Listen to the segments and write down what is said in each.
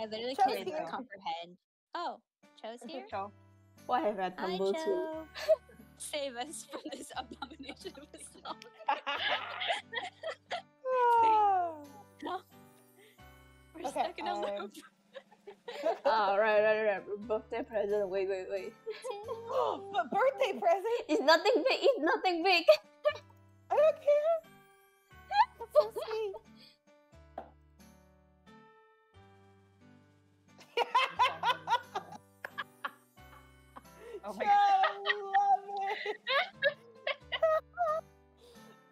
I literally Cho's can't here. comprehend. Oh, Cho's here? Cho. Why have I Hi, tumbled to? Cho. Save us from this abomination of a song. No. We're Okay, stuck in a loop. Oh, right. Birthday present. Wait. But birthday present? It's nothing big. I don't care. That's so sweet. Oh my Cho, god. love it.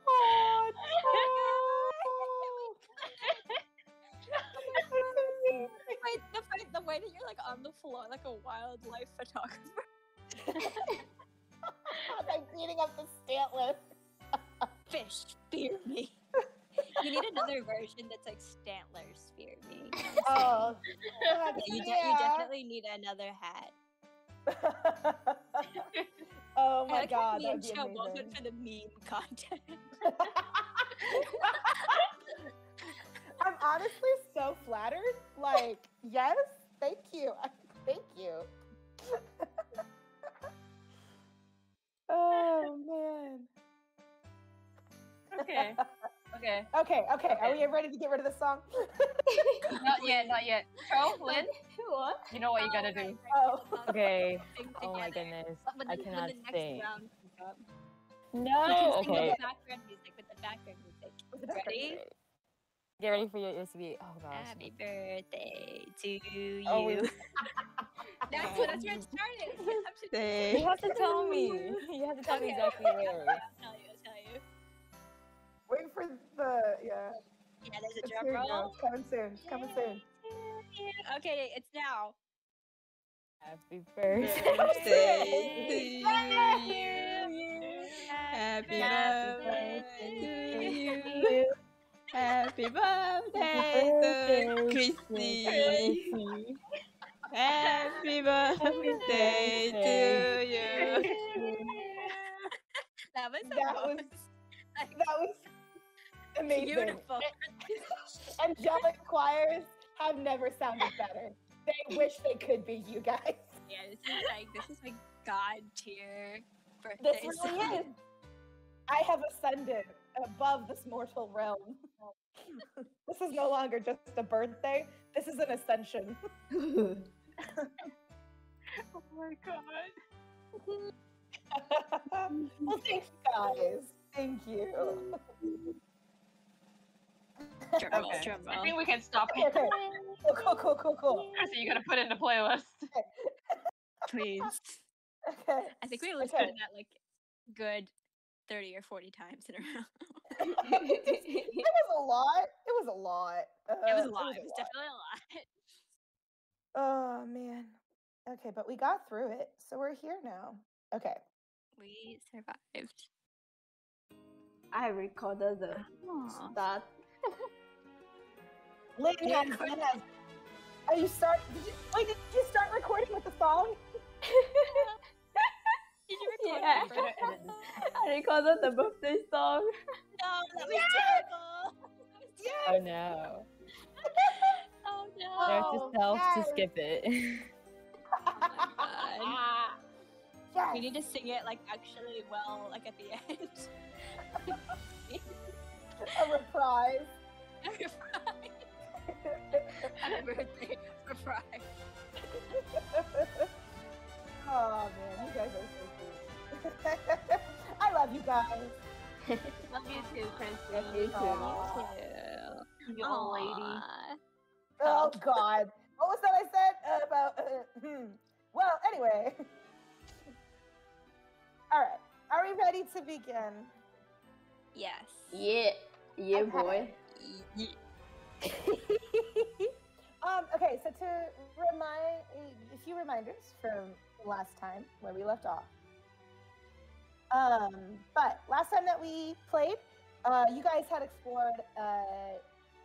Oh, The way that you're like on the floor like a wildlife photographer. like beating up the Stantless. Fish, spear me. You need another version that's like Stantler, spear me. Oh, Yeah, you definitely need another hat. Oh I my like how god, me that'd and be Cho both amazing. went for the meme content. I'm honestly so flattered. Like, yes, thank you. Thank you. Oh man. Okay. Okay. Are we ready to get rid of the song? Not yet. Cho, Lyn, What? you know what you gotta do. Oh. Okay. Sing Oh my together. goodness. When I the cannot next sing. round comes up. No. Sing Okay. with the background music. Ready? Get ready for your ears to be. Oh gosh. Happy birthday to you. Oh, we- That's where it started. You have to tell me. You have to tell me exactly where. I'll tell you. Wait for the Yeah, there's a It's drum here it roll. goes. Coming soon. Okay, it's now. Happy birthday to you. Happy birthday to you. Happy birthday to Krissey. Happy birthday to you. That was amazing. beautiful. Angelic choirs have never sounded better. They wish they could be you guys. Yeah, this is like God tier birthday. This really song. is. I have ascended above this mortal realm. This is no longer just a birthday. This is an ascension. Oh my god. Well, thank you guys. Thank you. Drum roll, Okay. drum I roll. think we can stop Okay, here. okay. Cool. Krissey, you gotta put it in the playlist. Please. Okay. I think we listened to that like good 30 or 40 times in a row. It was a lot. It was a lot. It was a lot. It was definitely a lot. Oh man. Okay, but we got through it, so we're here now. Okay. We survived. I recorded the Aw. start. Lyn has. Oh, you start? Did you start recording with the song? Did you record Yeah. it? I recorded the birthday song. No, that was terrible. Oh no. Oh no. There's the self yes. to skip it. Oh my god. Yes. We need to sing it like actually well, like at the end. A reprise. Happy birthday, surprise. Oh man, you guys are so sweet. I love you guys. Love you too, Krissey. Love you too. Aw. You old lady. Oh God. What was that I said about? Well, anyway. All right. Are we ready to begin? Yes. Yeah, Okay. boy. Okay, so to remind a few reminders from last time where we left off. But last time that we played, you guys had explored.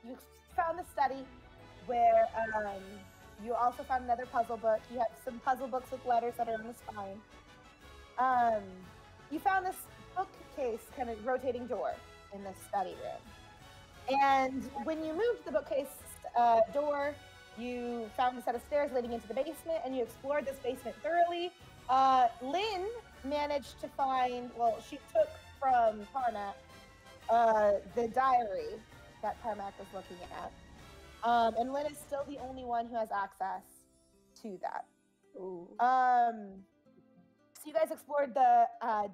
You found the study where you also found another puzzle book. You have some puzzle books with letters that are on the spine. You found this bookcase kind of rotating door in the study room. And when you moved the bookcase door, you found found a set of stairs leading into the basement, and you explored this basement thoroughly. Lyn managed to find, well, she took from Tarmac the diary that Tarmac was looking at. And Lyn is still the only one who has access to that. Ooh. So you guys explored the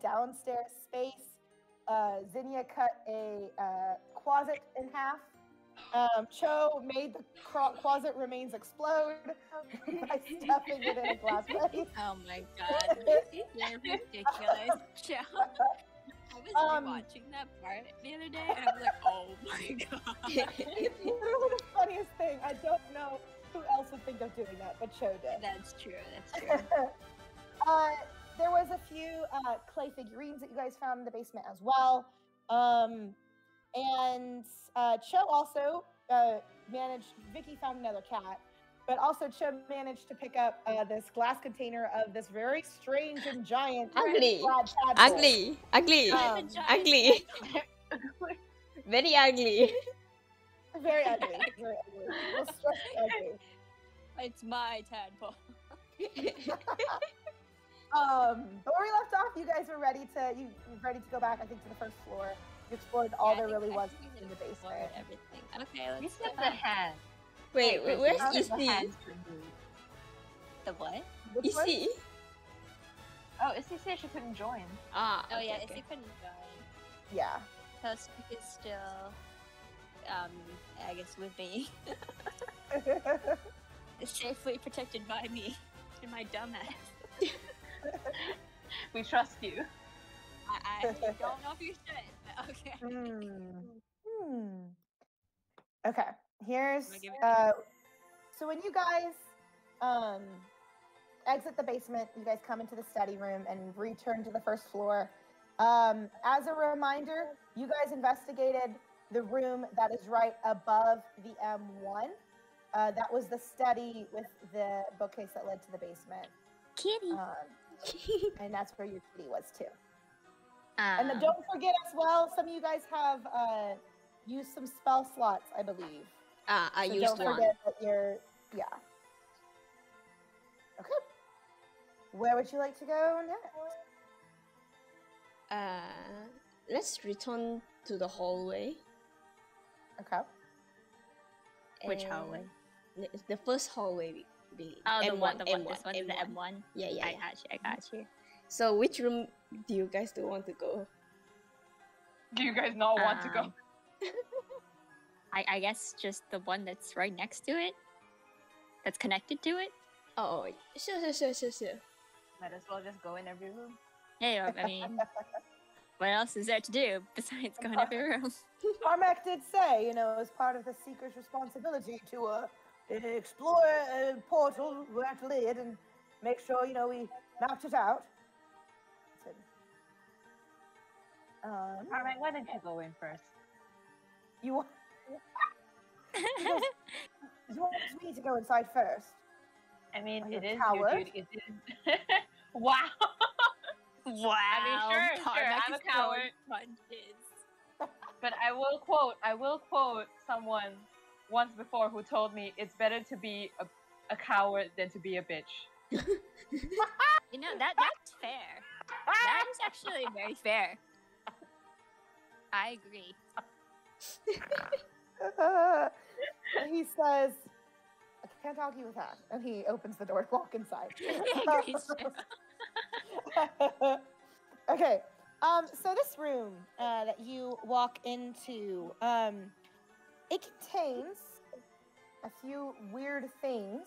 downstairs space. Zinnia cut a closet in half. Cho made the closet remains explode by stuffing it in a glass vase. Oh my god. You're ridiculous. Cho. I was watching that part the other day and I was like, oh my god. It's literally the funniest thing. I don't know who else would think of doing that, but Cho did. That's true, that's true. There was a few clay figurines that you guys found in the basement as well. And Cho also managed, Vicky found another cat, but also Cho managed to pick up this glass container of this very strange and giant Ugly. tadpole. Ugly. Very ugly. Very ugly. Very ugly. We'll stress ugly. It's my tadpole. But where we left off, you guys were ready to go back, I think, to the first floor. You explored all there really was in the basement. Everything. Okay, You let's said go the back. hand. Wait, where's How does the Issy? hands remove? The what? Which one? Issy? Oh, Issy said she couldn't join. Ah, Oh okay, yeah, okay. if you couldn't join. Yeah. So Speak is still, I guess with me. Safely protected by me and my dumbass. We trust you. I don't know if you should, but okay. Okay, here's Wanna give it so when you guys exit the basement, you guys come into the study room and return to the first floor. As a reminder, you guys investigated the room that is right above the M1. That was the study with the bookcase that led to the basement. Kitty. And that's where your kitty was too. And then don't forget as well, some of you guys have used some spell slots, I believe. I So used don't one. forget that you're, yeah. Okay. Where would you like to go next? Let's return to the hallway. Okay. Which And hallway? The first hallway. Oh, the M1, one, this M1, one is the M1. Yeah, yeah, I yeah. got you. So which room do you guys do want to go? Do you guys not want to go? Um, I guess just the one that's right next to it. That's connected to it. Oh, sure. Might as well just go in every room. Yeah, I mean, what else is there to do besides go in every room? Carmack did say, as part of the Seeker's responsibility to explore a portal where it led and make sure, we mapped it out. Alright, why don't you go in first? You want you want me to go inside first? I mean, Are you it a is coward? your duty. It is. Wow. Wow. I mean, sure, Tarmac I'm a is throwing coward. punches. But I will quote someone once before who told me it's better to be a coward than to be a bitch. You know, that's fair. That is actually very fair. I agree. And he says, I can't argue with that. And he opens the door to walk inside. I agree, too. Okay. So this room that you walk into, it contains a few weird things.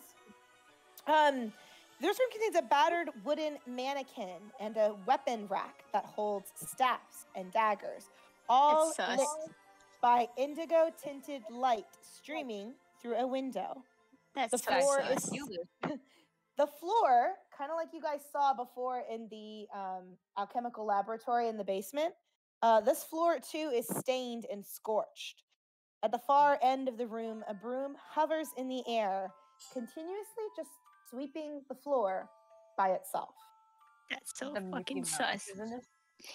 This room contains a battered wooden mannequin and a weapon rack that holds staffs and daggers, all It's sus. lit by indigo tinted light streaming through a window. That's The so floor sus. is the floor, kind of like you guys saw before in the alchemical laboratory in the basement. This floor too is stained and scorched. At the far end of the room, a broom hovers in the air, continuously just sweeping the floor by itself. That's so The Mickey fucking Mouse, sus. isn't it?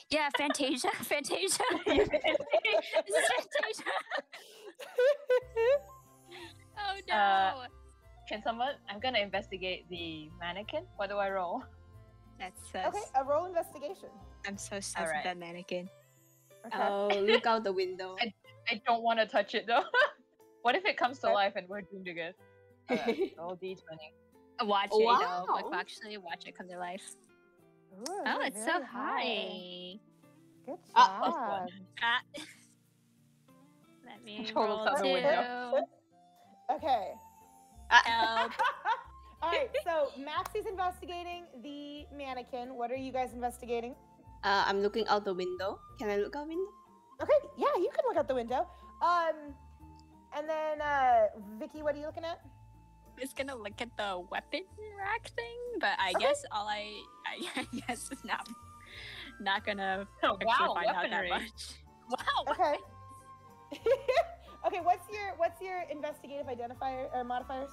Yeah, Fantasia. Fantasia. This is Fantasia. Oh no. Can someone? I'm gonna investigate the mannequin. What do I roll? That's Okay, a roll investigation. I'm so sus Alright. with that mannequin. Okay. Oh, look out the window. I don't want to touch it though. What if it comes to Okay. life and we're doomed again? Roll d20. Watch Wow. it, though. Like, actually watch it come to life. Ooh, Oh, you're it's so very high. Good Ah, plus job. one. Ah. Let me Control roll out the two. window. Okay. Help. All right. So Maxie's investigating the mannequin. What are you guys investigating? I'm looking out the window. Can I look out window? Okay. Yeah, you can look out the window. And then Vicky, what are you looking at? I was gonna look at the weapon rack thing, but I guess I guess it's not gonna Oh, actually wow, find out that weaponry. much. Wow. Okay. Okay. What's your investigative identifier or modifiers?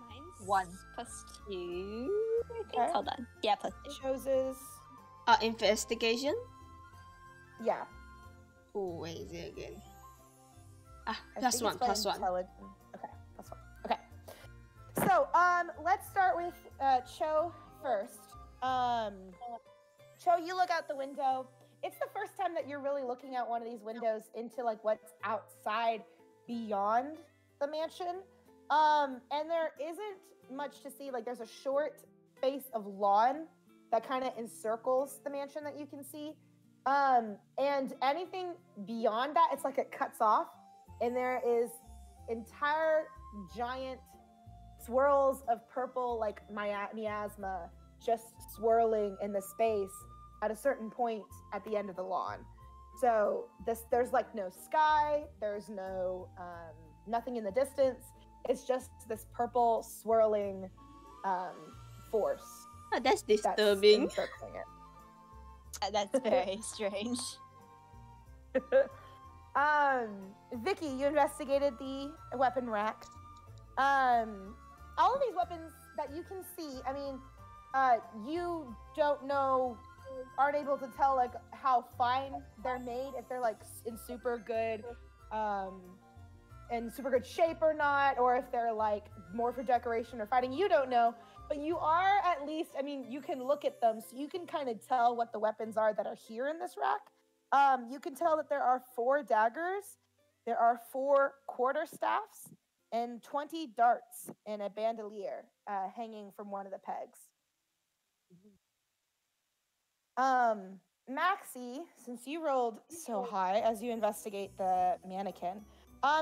Mine's One. +2. I think. Okay. Hold on. Yeah, +2. Choses. Investigation. Yeah. Oh, where is it again? I Plus think one, it's by plus one. intelligence. Okay, plus one. Okay. So, let's start with Cho first. Cho, you look out the window. It's the first time that you're really looking out one of these windows into like what's outside beyond the mansion. And there isn't much to see. Like there's a short space of lawn that kind of encircles the mansion that you can see. And anything beyond that, it's like it cuts off. And there is entire giant swirls of purple, like miasma, just swirling in the space at a certain point at the end of the lawn. So there's like no sky, there's no nothing in the distance. It's just this purple swirling force Oh, that's that's disturbing. encircling it. That's very strange. Vicky, you investigated the weapon rack. All of these weapons that you can see, I mean, you don't know, aren't able to tell like how fine they're made, if they're like in super good shape or not, or if they're like more for decoration or fighting. You don't know, but you are at least, I mean, you can look at them, so you can kind of tell what the weapons are that are here in this rack. You can tell that there are 4 daggers, there are 4 quarterstaffs, and 20 darts in a bandolier hanging from one of the pegs. Maxie, since you rolled so high as you investigate the mannequin,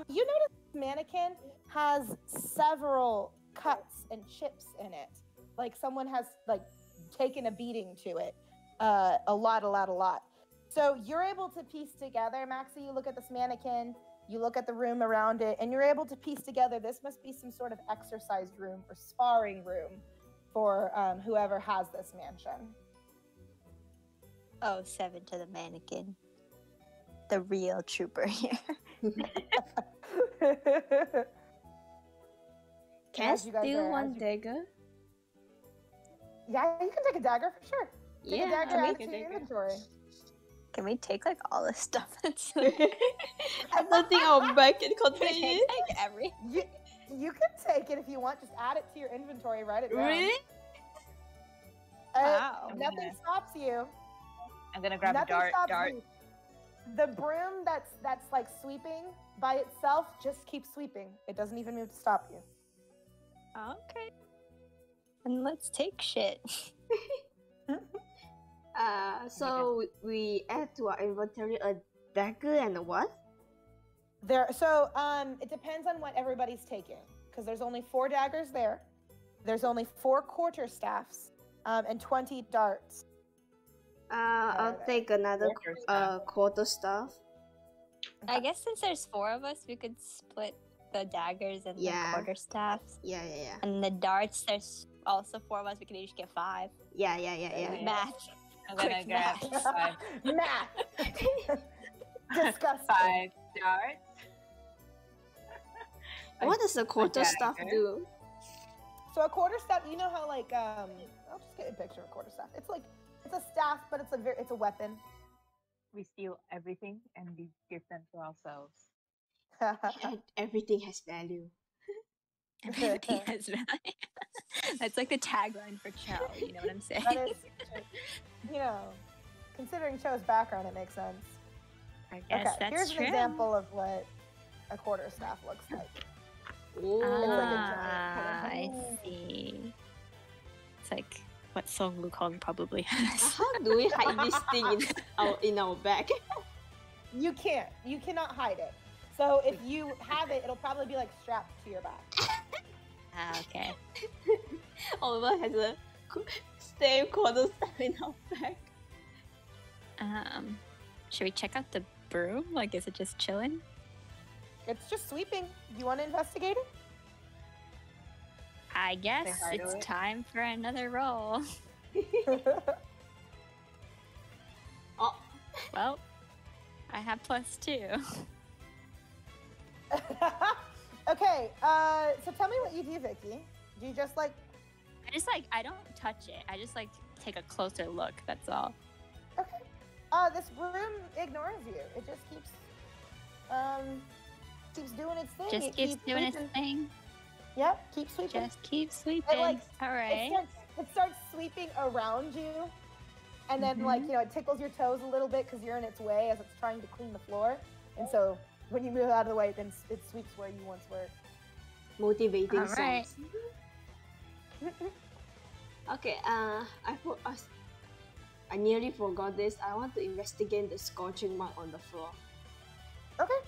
you notice the mannequin has several cuts and chips in it. Like someone has like taken a beating to it. A lot. So you're able to piece together, Maxie, you look at this mannequin, you look at the room around it, and you're able to piece together, this must be some sort of exercise room or sparring room for whoever has this mansion. Oh, 7 to the mannequin. The real trooper here. Can I As you guys steal are- one as you- dagger? Yeah, you can take a dagger for sure. Take a dagger, I'll add it take to a your dagger. inventory. Can we take like all the stuff that's I don't think our bag can contain Can it. take every You can take it if you want. Just add it to your inventory. Write it down. Really? Wow. Nothing stops you. I'm gonna grab a Nothing dart. stops you. The broom that's like sweeping by itself just keeps sweeping. It doesn't even move to stop you. Okay. And let's take shit. So we add to our inventory a dagger and a what? It depends on what everybody's taking, because there's only 4 daggers there. There's only 4 quarterstaffs, and 20 darts. I'll take another quarterstaff. I guess since there's 4 of us, we could split the daggers and Yeah. the quarterstaffs. Yeah. And the darts, there's also 4 of us. We could each get 5. Yeah. Math. I'm gonna Quick grab math. 5 Math. Disgusting. darts. What does a quarterstaff dagger. do? So a quarterstaff, you know how like I'll just get a picture of a quarterstaff. It's a staff, but it's a weapon. We steal everything and we give them to ourselves. Everything has value. Empathy has value. That's like the tagline for Cho. You know what I'm saying? That is, you know, considering Cho's background, it makes sense. I guess that's here's true. an example of what a quarterstaff looks like. Ooh. I see. It's like what Song Wukong probably has. How do we hide this thing in our bag? You can't. You cannot hide it. So if you have it, it'll probably be like strapped to your back. Okay. Oliver has a same quarterstaff in our bag. Should we check out the broom? Like, is it just chilling? It's just sweeping. You want to investigate it? I guess hi to it's it. time for another roll. Oh, Well, I have +2. Okay, so tell me what you do, Vicky. Do you just like, I don't touch it. I just like take a closer look. That's all. okay, this broom ignores you. It just keeps doing its thing. Just It keeps doing its sweeping. thing. Yep, keep sweeping. Just keep sweeping. like- All right. It starts sweeping around you, and then like, you know, it tickles your toes a little bit because you're in its way as it's trying to clean the floor. And so when you move out of the way, then it sweeps where you once were. motivating All right. songs. Okay, I nearly forgot this. I want to investigate the scorching mark on the floor. Okay.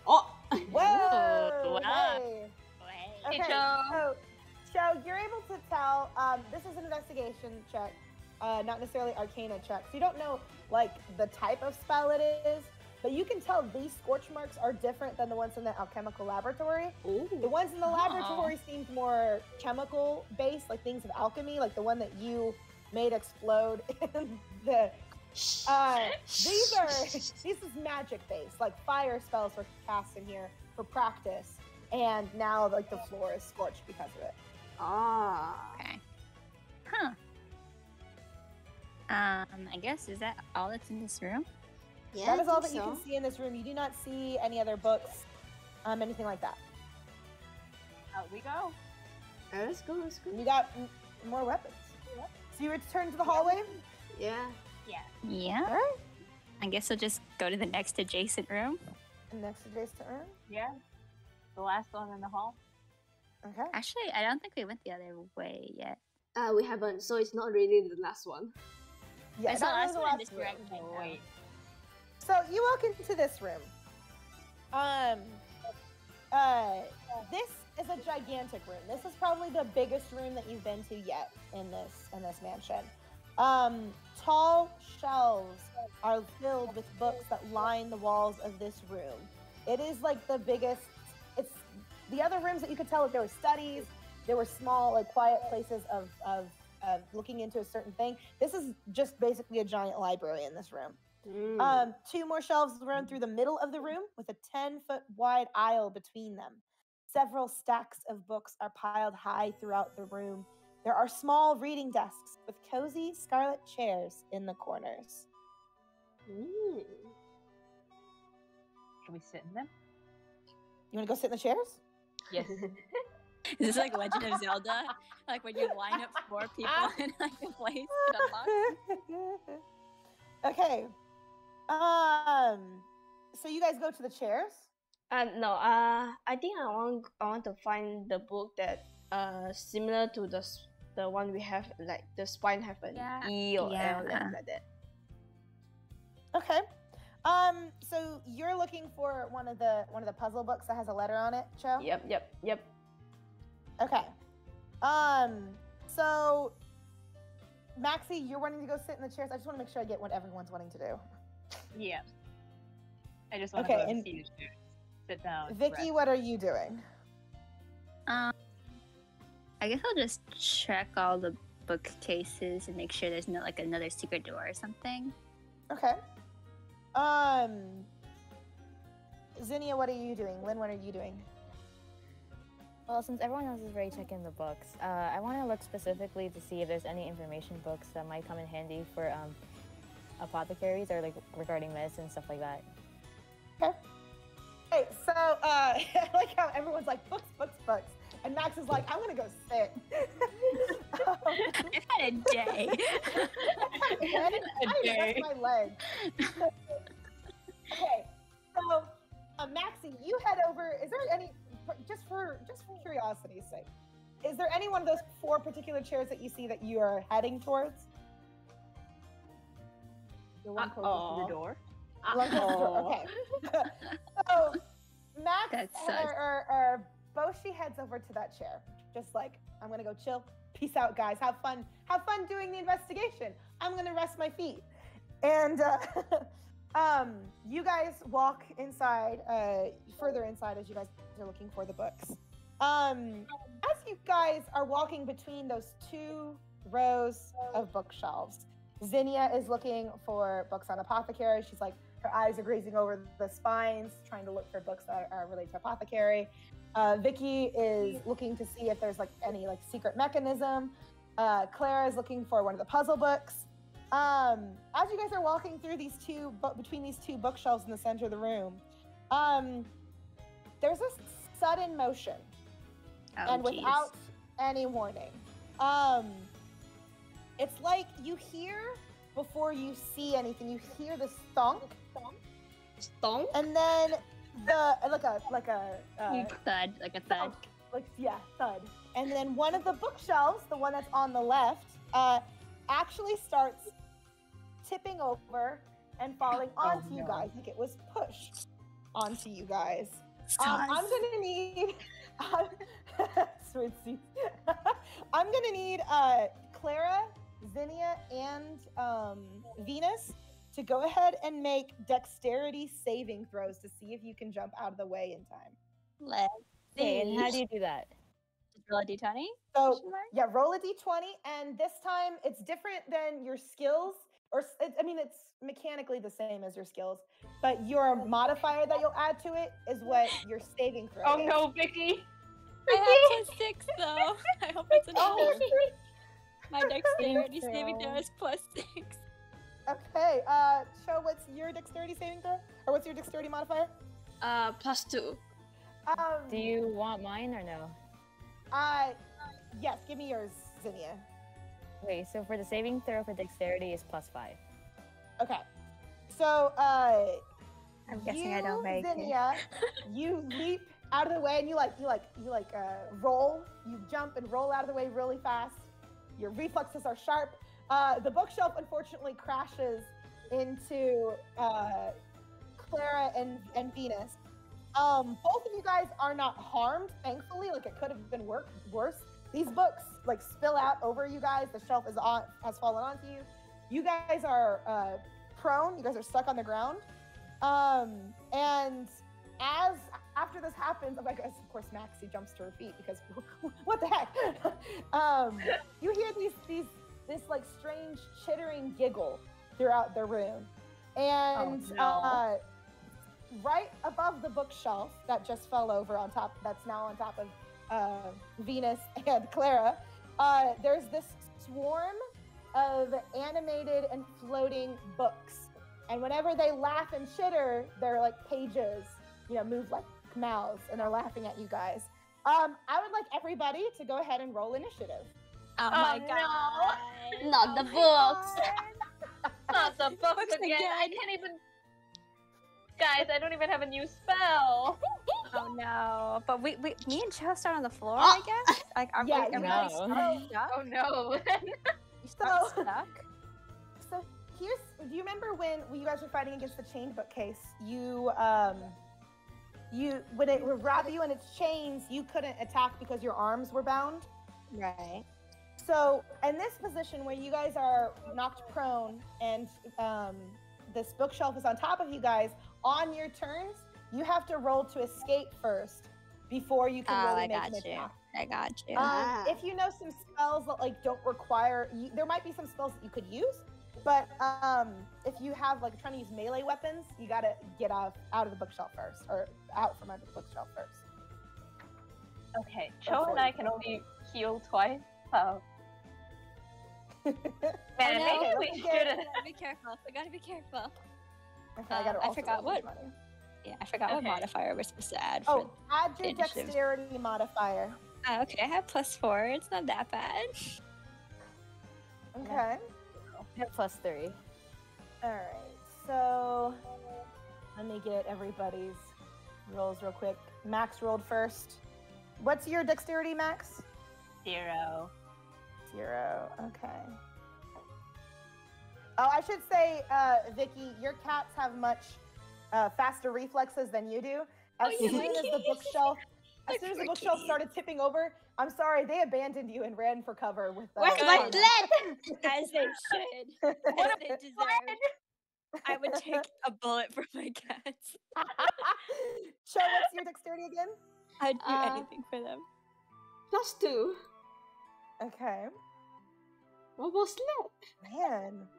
Oh! Whoa! wow. Hey. Wait. Okay, Hey, Cho. so you're able to tell. This is an investigation check, not necessarily Arcana check. So you don't know like the type of spell it is, but you can tell these scorch marks are different than the ones in the alchemical laboratory. Ooh. The ones in the laboratory seemed more chemical based, like things of alchemy, like the one that you made explode in the. This is magic based, like fire spells were cast in here for practice, and now like the floor is scorched because of it. Ah. Okay. Huh. I guess, is that all that's in this room? Yeah, That I is all think that you so. can see in this room. You do not see any other books, anything like that. Out we go. Let's go, let's go. You got more weapons. So you return to the hallway. Yeah. Yeah. All right. I guess we'll just go to the next adjacent room. And next adjacent room. Yeah. The last one in the hall. Okay. Actually, I don't think we went the other way yet. We haven't, so it's not really the last one. Yeah, It's the not really last the one in last this room. direction. Oh, though. wait. So you walk into this room. This is a gigantic room. This is probably the biggest room that you've been to yet in this mansion. Tall shelves are filled with books that line the walls of this room. It is like the biggest. It's the other rooms that you could tell that there were studies, there were small, like quiet places of looking into a certain thing. This is just basically a giant library in this room. Two more shelves run through the middle of the room with a 10-foot wide aisle between them. Several stacks of books are piled high throughout the room. There are small reading desks with cozy scarlet chairs in the corners. Mm. Can we sit in them? You want to go sit in the chairs? Yes. Is this like Legend of Zelda? Like when you line up 4 people in like a place to unlock? Okay. So you guys go to the chairs? No, I think I want to find the book that similar to the one we have, like the spine have an Yeah. E or Yeah. L like that. Okay. So you're looking for one of the puzzle books that has a letter on it, Cho? Yep. Okay. So Maxie, you're wanting to go sit in the chairs. I just want to make sure I get what everyone's wanting to do. Yeah. I just want Okay, to go and- see the chairs. Sit down. Vicky, rest. what are you doing? I guess I'll just check all the bookcases and make sure there's not like another secret door or something. Okay. Zinnia, what are you doing? Lynn, what are you doing? Well, since everyone else is already checking the books, I want to look specifically to see if there's any information books that might come in handy for apothecaries or like regarding medicine, stuff like that. Okay. Okay, so I like how everyone's like books, books, books, and Max is like, I'm gonna go sit. I've had a day. I rest my leg. Okay, so Maxie, you head over. Is there any, just for curiosity's sake, is there any one of those 4 particular chairs that you see that you are heading towards? The one closest to the door. One closest to the door. Okay. So Max That sucks. or Bouchi heads over to that chair. Just like, I'm gonna go chill. Peace out, guys. Have fun doing the investigation. I'm gonna rest my feet. And you guys walk inside, further inside as you guys are looking for the books. As you guys are walking between those 2 rows of bookshelves, Zinnia is looking for books on apothecary. She's like, her eyes are grazing over the spines, trying to look for books that are related to apothecary. Vicky is looking to see if there's like any like secret mechanism. Clara is looking for one of the puzzle books. As you guys are walking through between these 2 bookshelves in the center of the room, there's a sudden motion, and without any warning. It's like you hear before you see anything. You hear the stonk, and then like a thud, like a thud. Thud. And then one of the bookshelves, the one that's on the left, actually starts tipping over and falling onto you guys, like it was pushed onto you guys. I'm gonna need I'm gonna need Clara, Zinnia, and Venus to go ahead and make dexterity saving throws to see if you can jump out of the way in time. Let's Okay, and how do you do that? Just roll a d20? So yeah, roll a d20, and this time it's different than your skills, or it's mechanically the same as your skills, but your modifier that you'll add to it is what your saving throw is. Oh no, Vicky! I have +6 though. I hope it's enough. My dexterity saving throw is +6. Okay, Cho, what's your dexterity saving throw? Or what's your dexterity modifier? +2. Do you want mine or no? Yes, give me yours, Zinnia. Okay, so for the saving throw for dexterity is +5. Okay. So, I'm guessing I don't make Zinnia, you leap out of the way and you roll. You jump and roll out of the way really fast. Your reflexes are sharp. The bookshelf unfortunately crashes into Clara and Venus. Both of you guys are not harmed, thankfully. Like, it could have been worse. These books like spill out over you guys. The shelf has fallen onto you. You guys are prone. You guys are stuck on the ground. And after this happens, of course Maxie jumps to her feet because what the heck? You hear this like strange chittering giggle throughout the room, and right above the bookshelf that just fell over that's now on top of Venus and Clara, there's this swarm of animated and floating books, and whenever they laugh and chitter, their like pages, move like mouths, and they're laughing at you guys. I would like everybody to go ahead and roll initiative. Oh my god. No. Not the books. Not the books again. I can't even. Guys, I don't even have a new spell. Oh no. But me and Cho start on the floor, I guess? Like, are Yeah, we no. stuck? Oh no. You start stuck? So do you remember when you guys were fighting against the chained bookcase? When it would wrap you in its chains, you couldn't attack because your arms were bound. Right. So in this position where you guys are knocked prone and this bookshelf is on top of you guys, on your turns, you have to roll to escape first before you can really make an attack. I got you. If you know some spells that like don't require, there might be some spells that you could use, but if you have like trying to use melee weapons, you gotta get out of the bookshelf first, or out from under the bookshelf first. Okay, Cho and I can only heal twice. Oh. Man, maybe we should have. Be careful. We gotta be careful. Okay, I forgot what. Yeah, I forgot what Okay. modifier we're supposed to add. Oh, add your initiative. dexterity modifier. Okay, I have +4. It's not that bad. Okay. I have +3. All right. So let me get everybody's rolls real quick. Max rolled first. What's your dexterity, Max? 0. 0. Okay. Oh, I should say, Vicky, your cats have much faster reflexes than you do. As yeah, soon my as the kitties. bookshelf, My as soon as the poor bookshelf kitties. started tipping over, I'm sorry, they abandoned you and ran for cover with the. Where's my Good. sled? As they should. As they deserve. I would take a bullet for my cats. Cho, what's your dexterity again? I'd do Uh, anything for them. +2. Okay. What was sled? Man.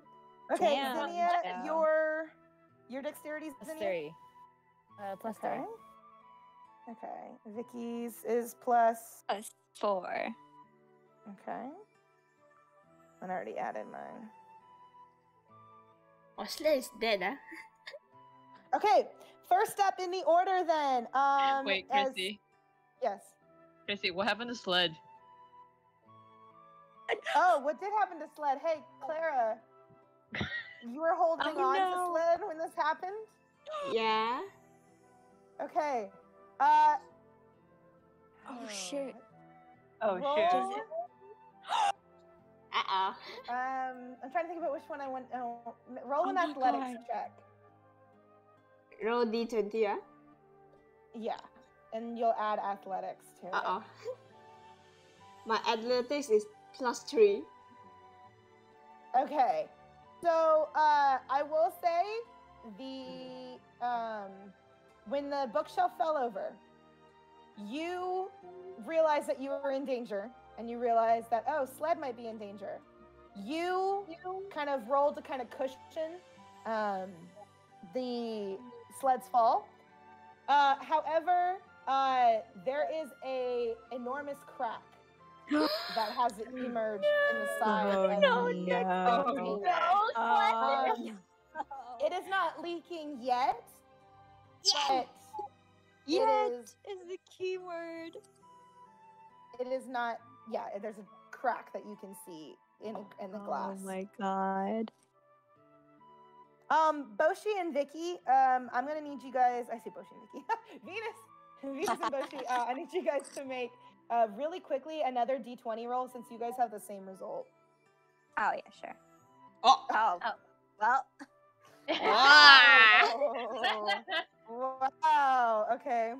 Okay, Damn, Zinnia, Cho. your dexterity, Zinnia? +3. +3. Okay. Vicky's is plus. +4. Okay. And I already added mine. Oh, sled is dead, huh? Okay. First up in the order then. Wait, as- Krissey. Yes. Krissey, what happened to Sled? Oh, what did happen to Sled? Hey, Clara. You were holding Oh, on no. to Sled when this happened? Yeah. Okay. Oh shit. Oh, roll, shit. Uh-oh. I'm trying to think about which one I want. Oh, roll an Oh my athletics God. check. Roll D20, huh? Yeah. And you'll add athletics to it. Uh-oh. My athletics is +3. Okay. So I will say when the bookshelf fell over, you realized that you were in danger, and you realized that Sled might be in danger. You kind of rolled to kind of cushion the Sled's fall. However, there is a enormous crack that has emerged in the side of the container. It is not leaking yet, but Yet it is the key word. is not. Yeah, there's a crack that you can see in the glass. Oh my god. Bouchi and Vicky, I'm gonna need you guys. I see Bouchi and Vicky. Venus and Bouchi. I need you guys to make really quickly another D20 roll since you guys have the same result. Oh yeah, sure. Oh. Oh. Well. Wow. Okay.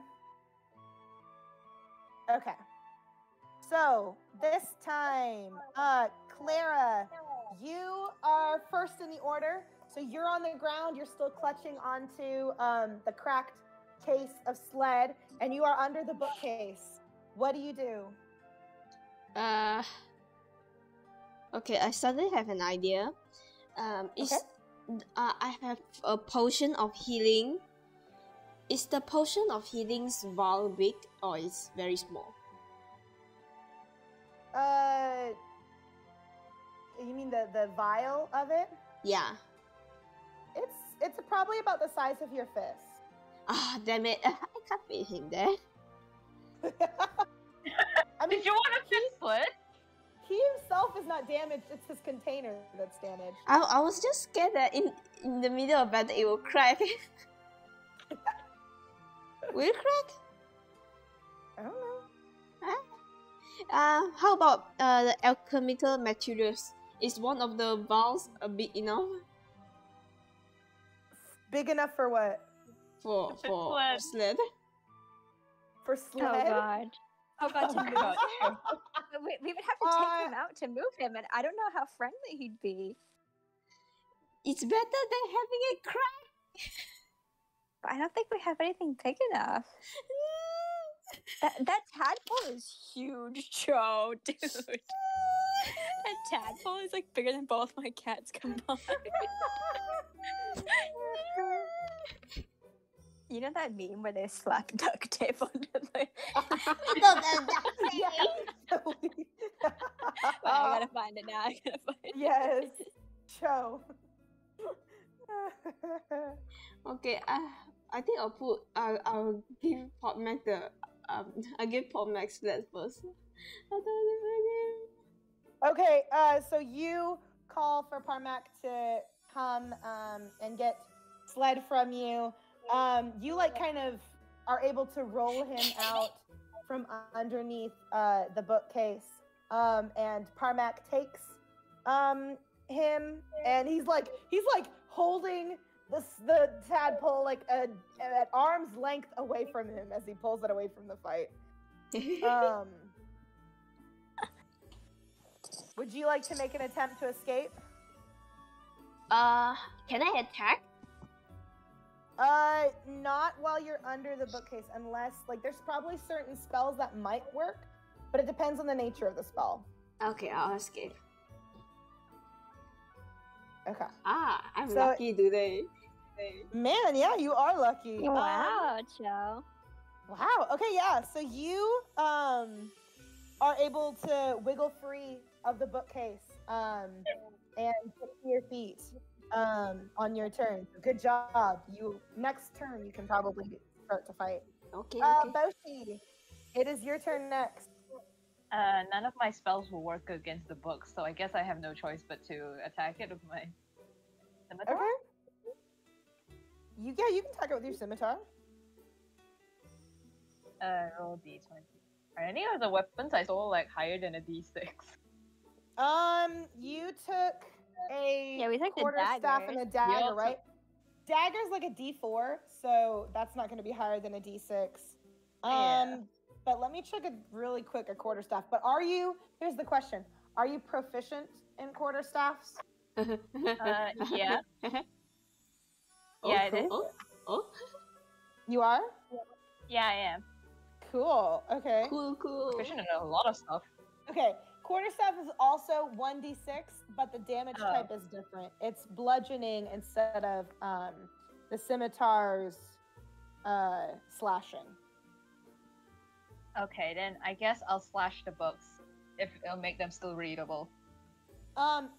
Okay. So this time, Clara, you are first in the order. So you're on the ground. You're still clutching onto the cracked case of Sled, and you are under the bookcase. What do you do? Okay, I suddenly have an idea. I have a potion of healing. Is the potion of healing's vial big or is very small? You mean the vial of it? Yeah. It's probably about the size of your fist. Ah, damn it! I can't fit him there. I mean, Did you want to fit Sled? he himself is not damaged. It's his container that's damaged. I was just scared that in the middle of battle it will crack. Will it crack? I don't know. How about the alchemical materials? Is one of the vials big enough Big enough for what? for Sled. Sled? For Sled? Oh god. Oh god, to Oh move god. him. We would have to take him out to move him, and I don't know how friendly he'd be. It's better than having it crack. But I don't think we have anything big enough. That tadpole is huge, Joe, dude. That tadpole is like bigger than both my cats combined. You know that meme where they slap duct tape onto the... Yeah. Wait, I gotta find it now. I gotta find it. Yes. Show. Okay, I I think I'll give Pop Max I give Pop Max that first. I don't know. Okay, so you call for Parmac to come and get Sled from you. You like kind of are able to roll him out from underneath the bookcase. And Parmac takes him, and he's like holding the tadpole like at arm's length away from him as he pulls it away from the fight. Would you like to make an attempt to escape? Can I attack? Not while you're under the bookcase, unless like there's probably certain spells that might work, but it depends on the nature of the spell. Okay, I'll escape. Okay. I'm lucky today. Man, yeah, you are lucky. Wow, Cho. Wow. Okay, yeah. So you are able to wiggle free of the bookcase and get to your feet on your turn. Good job. Next turn you can probably start to fight. Okay. Bouchi, it is your turn next. None of my spells will work against the book, so I guess I have no choice but to attack it with my scimitar. Okay. You can attack it with your scimitar. Roll d20. Are any of the weapons I stole like higher than a d6? You took a we took the quarterstaff dagger. and a dagger, Yep. right? Dagger's like a D4, so that's not going to be higher than a D6. Yeah. But let me check really quick a quarterstaff. But here's the question. Are you proficient in quarterstaffs? Yeah. Oh, Yeah, it is. Oh, You are? Yeah, I am. Cool. Okay. cool. Proficient in a lot of stuff. Okay. Quarterstaff is also 1d6, but the damage type is different. It's bludgeoning instead of the scimitar's slashing. Okay, then I guess I'll slash the books if it'll make them still readable.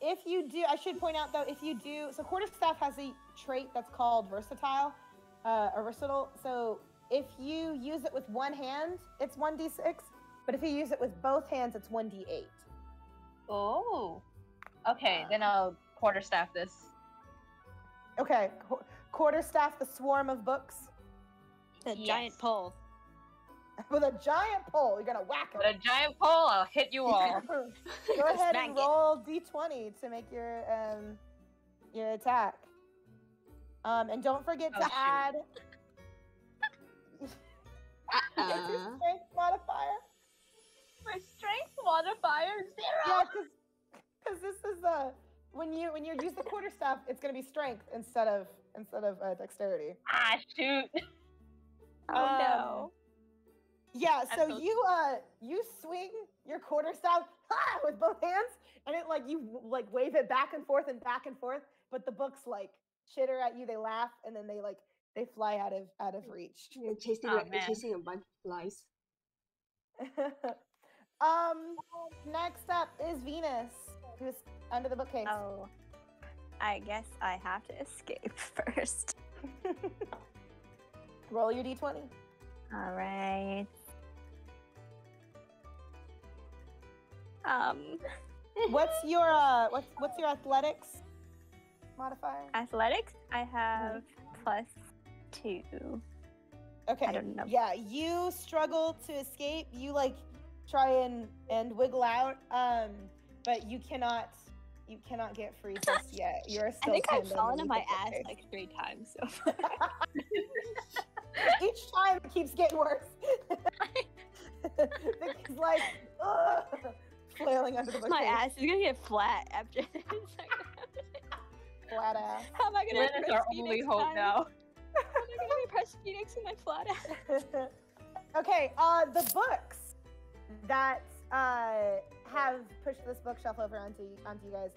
If you do, I should point out though, if you do, so quarterstaff has a trait that's called versatile, or versatile. So if you use it with one hand, it's 1d6, but if you use it with both hands, it's 1d8. Oh. Okay, then I'll quarterstaff this. Okay, quarterstaff the swarm of books The Yes. giant pole. with a giant pole. You're gonna whack With it. a giant pole, I'll hit you all. Go ahead Smack and it. roll d20 to make your attack. And don't forget to shoot. add your strength modifier. My strength modifier 0. Yeah, because this is when you use the quarterstaff, it's gonna be strength instead of dexterity. Ah, shoot. Oh no. Yeah, so so- you swing your quarterstaff with both hands, and it you wave it back and forth, but the books chitter at you, they laugh, and then they fly out of reach. You're chasing Oh, man. chasing a bunch of flies. Next up is Venus, who's under the bookcase. Oh. I guess I have to escape first. Roll your d20. All right. What's your athletics modifier? Athletics, I have +2. Okay. I don't know. Yeah, you struggle to escape. You try and wiggle out, but you cannot get free just yet. You're still. I think I've pinned fallen on underneath my the ass bookcase. 3 times so far. Each time it keeps getting worse. Vicky's ugh, flailing under the bookcase. My ass is gonna get flat after this. Flat ass. How am I gonna Lyn is press our only Phoenix hope time? now. How am I gonna press Phoenix in my flat ass? Okay, the books that have pushed this bookshelf over onto you guys.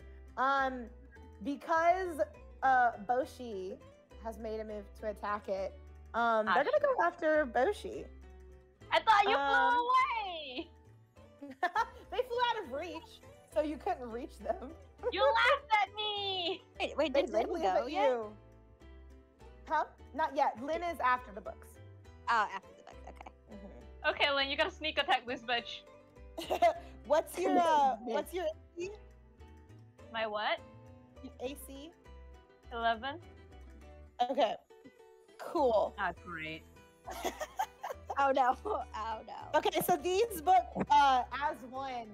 Because Bouchi has made a move to attack it, they're gonna go after Bouchi. I thought you flew away. They flew out of reach, so you couldn't reach them. You laughed at me. Wait, They did Lyn did leave go at yet? you. Huh? Not yet. Lyn is after the books. Oh, after the books. Okay. Okay, Lyn, you gotta sneak attack this bitch. What's your AC? My what? AC? 11? Okay. Cool. Ah, great. Oh no! Oh no! Okay, so these books, as one,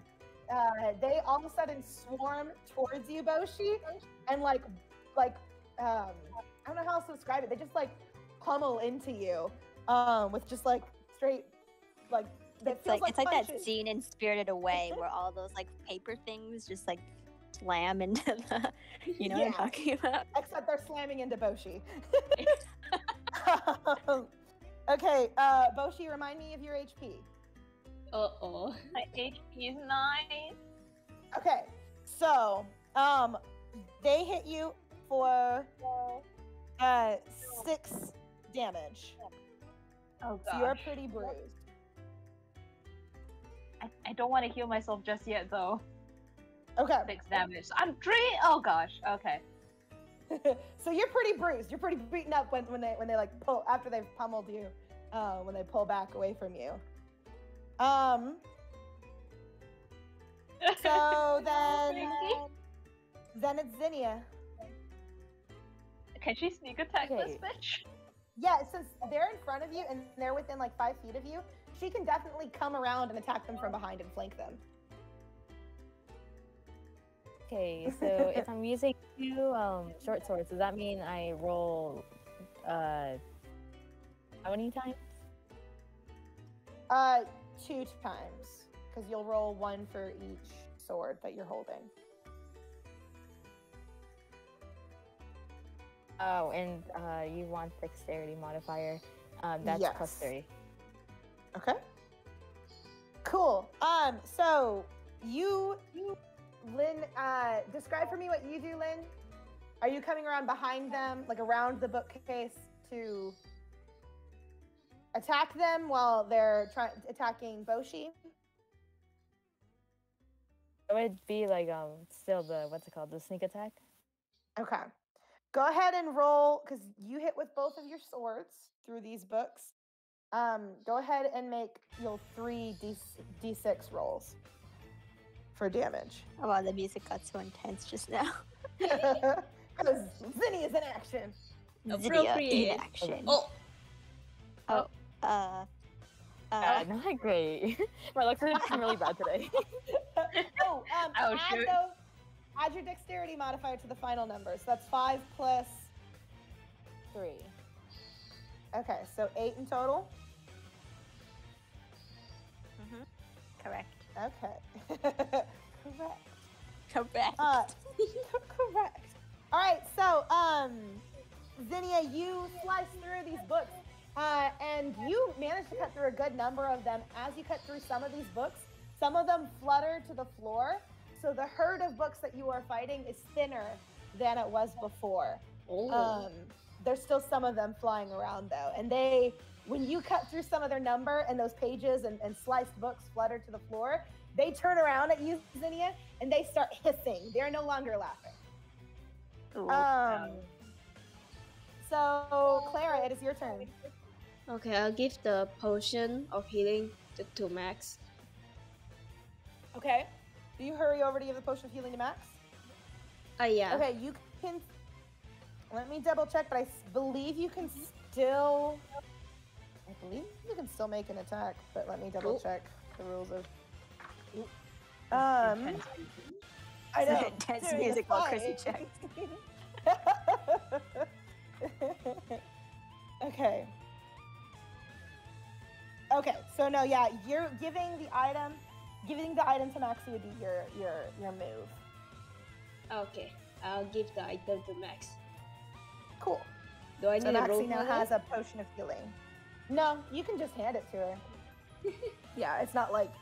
they all of a sudden swarm towards you, Bouchi, and like, I don't know how else to describe it. They just like pummel into you, with just like straight, like. It's like that scene in Spirited Away where all those like paper things just like slam into the. You know what I'm talking about? Except they're slamming into Bouchi. Okay, Bouchi, remind me of your HP. Uh-oh. My HP is 9. Okay, so they hit you for 6 damage. Oh So you're pretty bruised. I don't want to heal myself just yet, though. Okay. 6 damage. So I'm 3. Oh gosh. Okay. So you're pretty bruised. You're pretty beaten up when they like pull after they've pummeled you. When they pull back away from you. So then it's Zinnia. Can she sneak attack this Okay. bitch? Yeah, since they're in front of you and they're within like 5 feet of you, she can definitely come around and attack them from behind and flank them. Okay, so if I'm using 2 short swords, does that mean I roll how many times? 2 times, because you'll roll 1 for each sword that you're holding. Oh, and you want Dexterity modifier. That's Yes. +3. Okay. Cool. So you, Lyn, describe for me what you do, Lyn. Are you coming around behind them, like around the bookcase, to attack them while they're attacking Bouchi? It would be like still the what's it called, the sneak attack. Okay. Go ahead and roll, because you hit with both of your swords through these books. Go ahead and make your 3 d6 rolls for damage. Oh wow, the music got so intense just now. Because Zinnia is in action. Zinnia in action. Oh. Not great. My luck's really bad today. Oh, shoot. add your dexterity modifier to the final number. So that's 5 plus 3. Okay, so 8 in total. Correct. Okay. Correct. Correct. Correct. All right, so Zinnia, you slice through these books, and you manage to cut through a good number of them. As you cut through some of these books, some of them flutter to the floor. So the herd of books that you are fighting is thinner than it was before. There's still some of them flying around though, and when you cut through some of their number and those pages and sliced books flutter to the floor, they turn around at you, Zinnia, and they start hissing. They're no longer laughing. So Clara, it is your turn. Okay, I'll give the potion of healing to Max. Okay. Do you hurry over to give the potion of healing to Max? Yeah. Okay, you can. Let me double check, but I believe you can still. I believe you can still make an attack, but let me double check the rules of. I know. Intense Serious music while fight. Krissey checks. Okay. Okay, so no, yeah, you're giving the item to Maxie would be your move. Okay, I'll give the item to Max. Cool. Do I need So a roll Maxie for now that? has a potion of healing. No, you can just hand it to her. Yeah, it's not like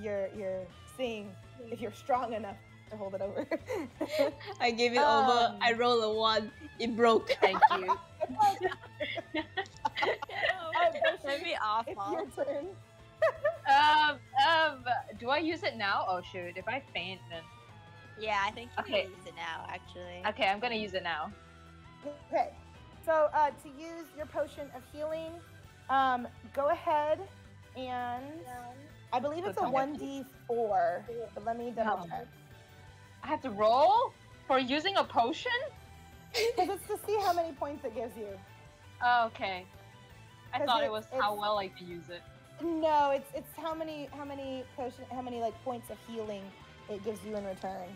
you're seeing if you're strong enough to hold it over. I give it over. I roll a 1. It broke. Thank you. That'd be It's awful. your turn. Do I use it now? Oh shoot, if I faint then. Yeah, I think you Okay. can use it now, actually. Okay, I'm gonna use it now. Okay. So to use your potion of healing, go ahead and I believe it's a 1d4, but let me double check. I have to roll for using a potion? Because it's to see how many points it gives you. Oh, okay. I thought it was how it's- well I could use it. No, it's how many like points of healing it gives you in return.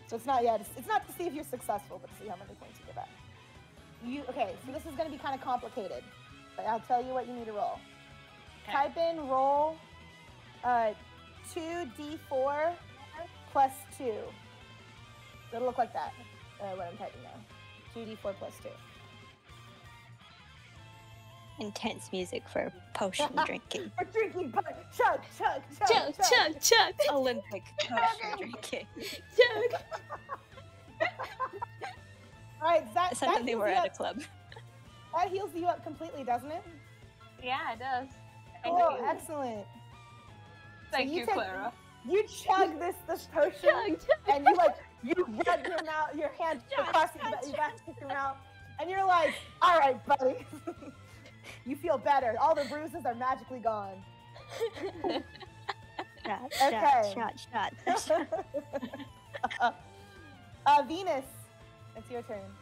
So it's not it's not to see if you're successful, but to see how many points you get back. Okay, so this is going to be kind of complicated, but I'll tell you what you need to roll. Okay. Type in roll 2d4 plus 2. It'll look like that. What I'm typing now. 2d4 plus 2. Intense music for potion drinking. For drinking, chug, chug, chug, Chug, chug, chug. Olympic potion drinking. Chug. All right, that Suddenly heals we're you at a up. club. That heals you up completely, doesn't it? Yeah, it does. Thank Oh, you. excellent. Thank So you, Clara. You chug this potion, Chug, chug. and you rub your mouth, your hand across your back of your mouth, and you're like, all right, buddy. You feel better. All the bruises are magically gone. Shot, Okay. shot. Venus, it's your turn.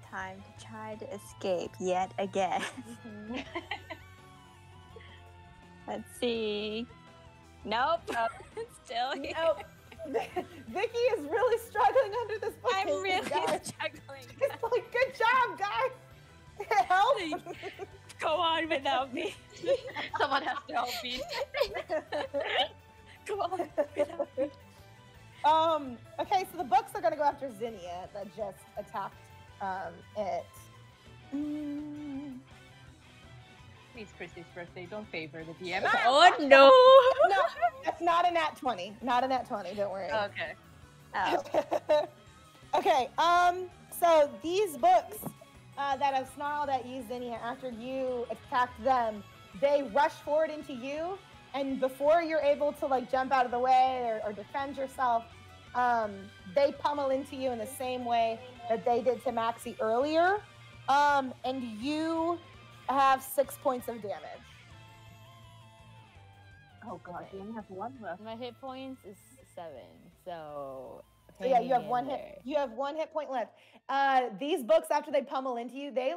Time to try to escape yet again. Let's see. Nope. Still here. Oh, Vicky is really struggling under this book. I'm really guys. struggling. It's like, good job, guys. Help. Go on without me. Someone has to help me. Go on without me. Okay, so the books are gonna go after Zinnia that just attacked it. Please, Krissey's birthday, don't favor the DM. Oh no! No, that's not a nat 20. Not a nat 20, don't worry. Okay. Oh. Okay, so these books that have snarled at you, Zinnia, after you attacked them, they rush forward into you, and before you're able to like jump out of the way or defend yourself, they pummel into you in the same way that they did to Maxie earlier, and you have 6 points of damage. Oh god, you only have one left. My hit points is 7, so. So yeah, you have hanging one in hit. there. You have 1 hit point left. These books, after they pummel into you, they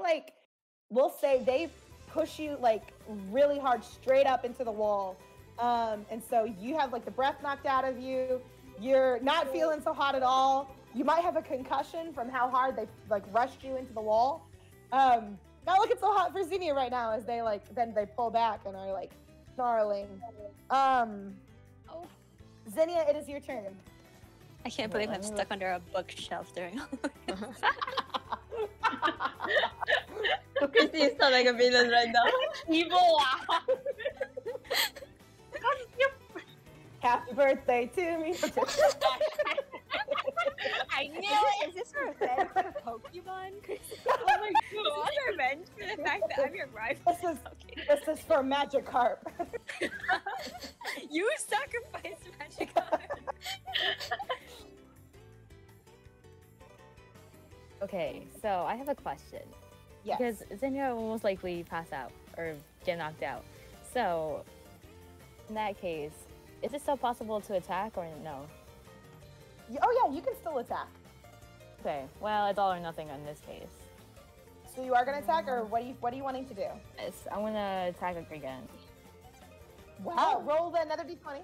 we'll say they push you like really hard straight up into the wall. And so you have like the breath knocked out of you. You're not feeling so hot at all. You might have a concussion from how hard they like rushed you into the wall. Not looking so hot for Zinnia right now as they then they pull back and are like snarling. Zinnia, it is your turn. I can't believe I'm stuck under a bookshelf during all of this. Krissey is not like a villain right now. Evil! Happy birthday to me. I knew it! Is this revenge for Pokemon? Oh my Is god! this revenge for the fact that I'm your rival? This is for Magikarp. You sacrificed Magikarp. Okay, so I have a question. Yes. Because Zinnia will most likely pass out or get knocked out. So, in that case, is it still possible to attack or no? Oh yeah, you can still attack. Okay, well, it's all or nothing in this case. So you are gonna attack, or what are you wanting to do? Yes, I'm gonna attack again. Wow. Roll another d20.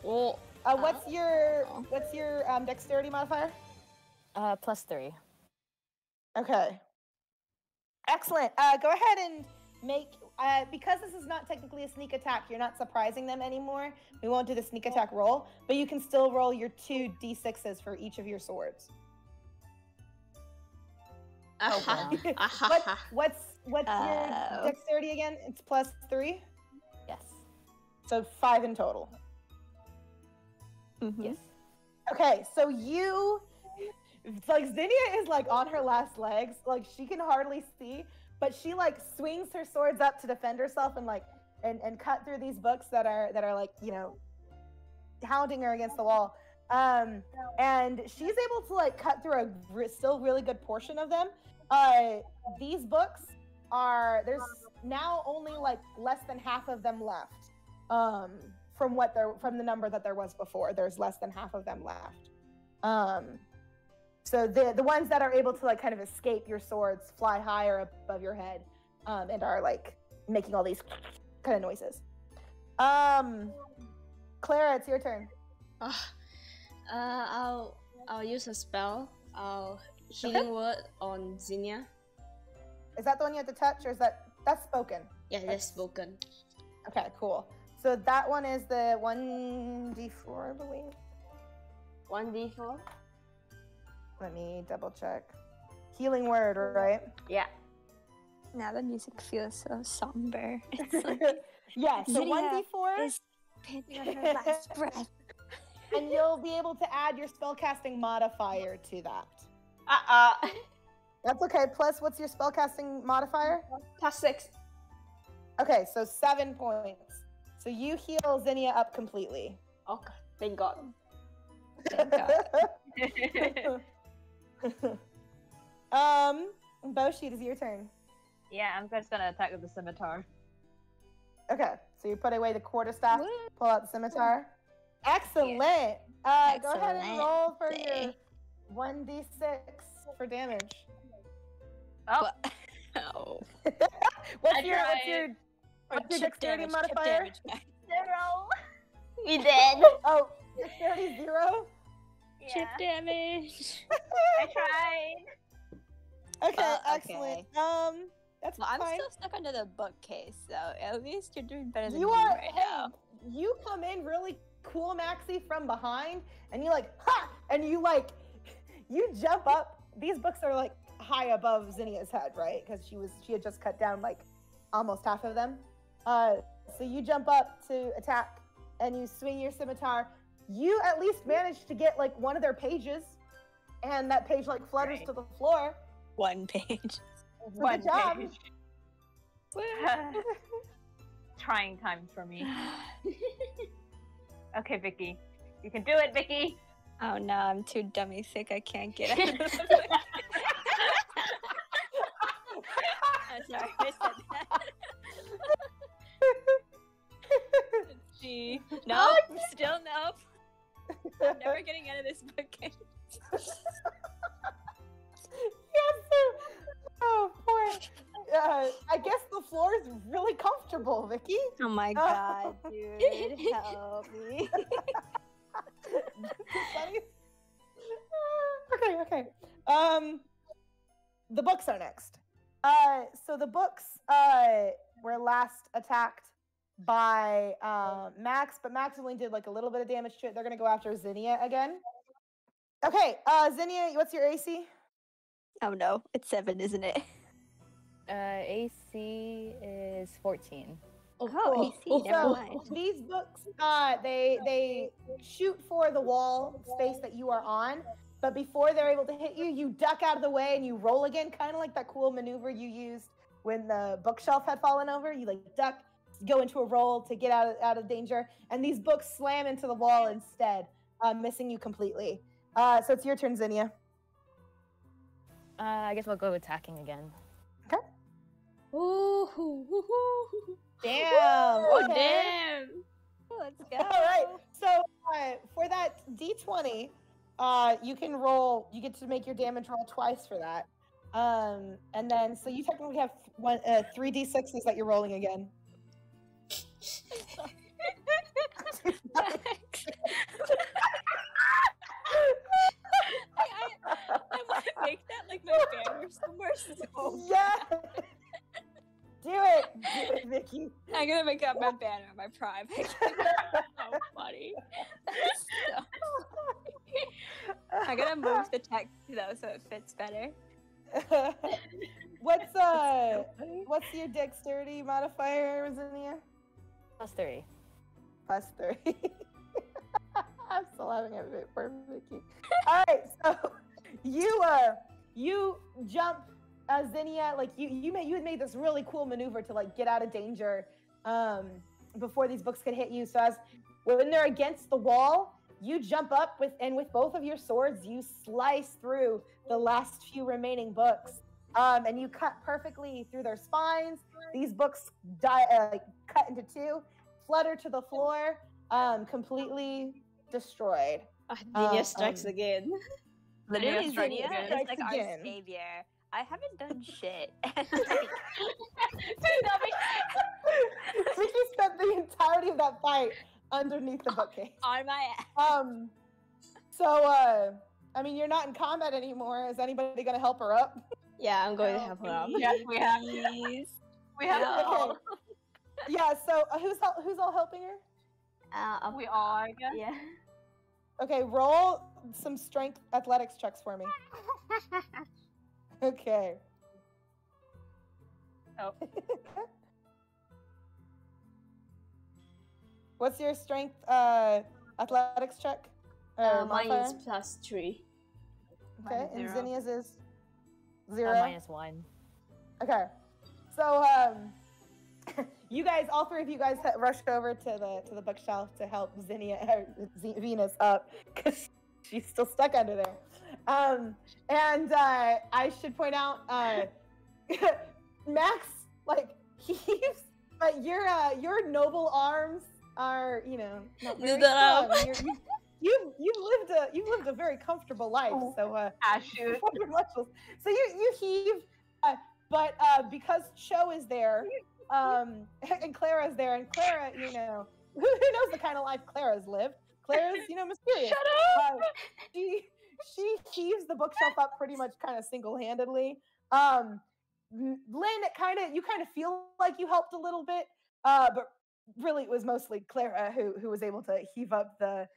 Well, What's your dexterity modifier? +3. Okay. Excellent. Go ahead and make because this is not technically a sneak attack. You're not surprising them anymore. We won't do the sneak attack roll, but you can still roll your 2 d6s for each of your swords. What's your dexterity again? It's +3. Yes. So 5 in total. Mm-hmm. Yes. Okay, so it's like Zinnia is like on her last legs, like she can hardly see, but she like swings her swords up to defend herself and like and cut through these books that are like, you know, hounding her against the wall. And she's able to like cut through a still really good portion of them. These books there's now only like less than half of them left. From the number that there was before, there's less than half of them left. So the ones that are able to like kind of escape your swords fly higher above your head, and are like making all these kind of noises. Clara, it's your turn. I'll use a spell. Healing word on Zinnia. Is that the one you have to touch, or is that's spoken? Yeah, that's spoken. Okay, cool. So that one is the 1d4, I believe. 1d4. Let me double check. Healing word, right? Yeah. Now the music feels so somber. It's like Yeah. So Zinnia 1d4 is panting on her last breath. and you'll be able to add your spellcasting modifier to that. That's okay. Plus, what's your spellcasting modifier? +6. Okay, so 7 points. So you heal Zinnia up completely. Oh, God. Thank God. Thank God. Bouchi, it is your turn. Yeah, I'm just gonna attack with the scimitar. Okay, so you put away the quarterstaff, Woo. pull out the scimitar. Excellent. Go ahead and Excellent. roll for your 1d6 for damage. Oh, Oh. What's your Chip dexterity damage, chip modifier? damage, guys. 0. We did. Oh, dexterity 0? Chip damage. I tried. Okay, Okay. excellent. That's Well, I'm fine. still stuck under the bookcase, so at least you're doing better than You me are, right now. you come in really cool, Maxie, from behind, and you like, ha! And you like, you jump up. These books are like high above Zinnia's head, right? Because she had just cut down like almost half of them. So you jump up to attack, and you swing your scimitar. You at least managed to get like one of their pages, and that page like flutters to the floor. One page. So good job. page. Trying times for me. Okay, Vicky. You can do it, Vicky. Oh no, I'm too dummy sick. I can't get out of the book. I'm sorry, I said that. Gee. Nope, still nope. I'm never getting out of this bookcase. Yes, sir. Oh, poor. I guess the floor is really comfortable, Vicky. Oh my god, dude. Help me. Funny. Okay. The books are next. So the books were last attacked by Max, but Max only did like a little bit of damage to it. They're gonna go after Zinnia again. Okay, Zinnia, what's your AC? Oh no, it's 7, isn't it? AC is 14. Oh, Cool. AC, never So mind. these books, they shoot for the wall space that you are on, but before they're able to hit you, you duck out of the way and you roll again, kind of like that cool maneuver you used when the bookshelf had fallen over. You like duck, go into a roll to get out of danger, and these books slam into the wall instead, missing you completely. So it's your turn, Zinnia. I guess we'll go attacking again. Ooh. Damn. Oh, okay. damn. Let's go. All right. So for that D20, you can roll. You get to make your damage roll twice for that. And then so you technically have 3 D6s that you're rolling again. I want to make that like my banner somewhere. So Yeah. Do it, Vicky. I'm gonna make that my banner, my prime. So funny. So funny. I'm gonna move the text though so it fits better. What's your dexterity modifier, Zinnia? +3. +3. I'm still having a bit for Vicky. All right, so you jump, Zinnia. Like you had made this really cool maneuver to like get out of danger before these books could hit you. So when they're against the wall, you jump up with both of your swords, you slice through the last few remaining books, and you cut perfectly through their spines. These books cut into two, flutter to the floor, completely destroyed. Zinnia strikes again. Literally, Zinnia Zinnia strikes is like again. our savior. I haven't done shit. Vicky spent the entirety of that fight underneath the bookcase. On my ass. So, I mean, you're not in combat anymore. Is anybody gonna help her up? Yeah, I'm going to help her up. Yes, we have. Please. We have. Okay. Yeah. So, who's all helping her? We all, I guess. Yeah. Okay, roll some strength athletics checks for me. Okay. Oh. What's your strength athletics check? Mine is modifier? +3. Okay, Mine is and 0. Zinnia's is 0. -1. Okay, so you guys, all three of you guys, rushed over to the bookshelf to help Venus up because she's still stuck under there. And I should point out, Max heaves, but your noble arms are, not very strong. You've lived a very comfortable life, so Shoot. your muscles. So you heave, but because Cho is there, and Clara's there, and Clara, who knows the kind of life Clara's lived? Clara's, mysterious. Shut up! She heaves the bookshelf up pretty much kind of single-handedly. Lynn, you kind of feel like you helped a little bit, but really it was mostly Clara who was able to heave up the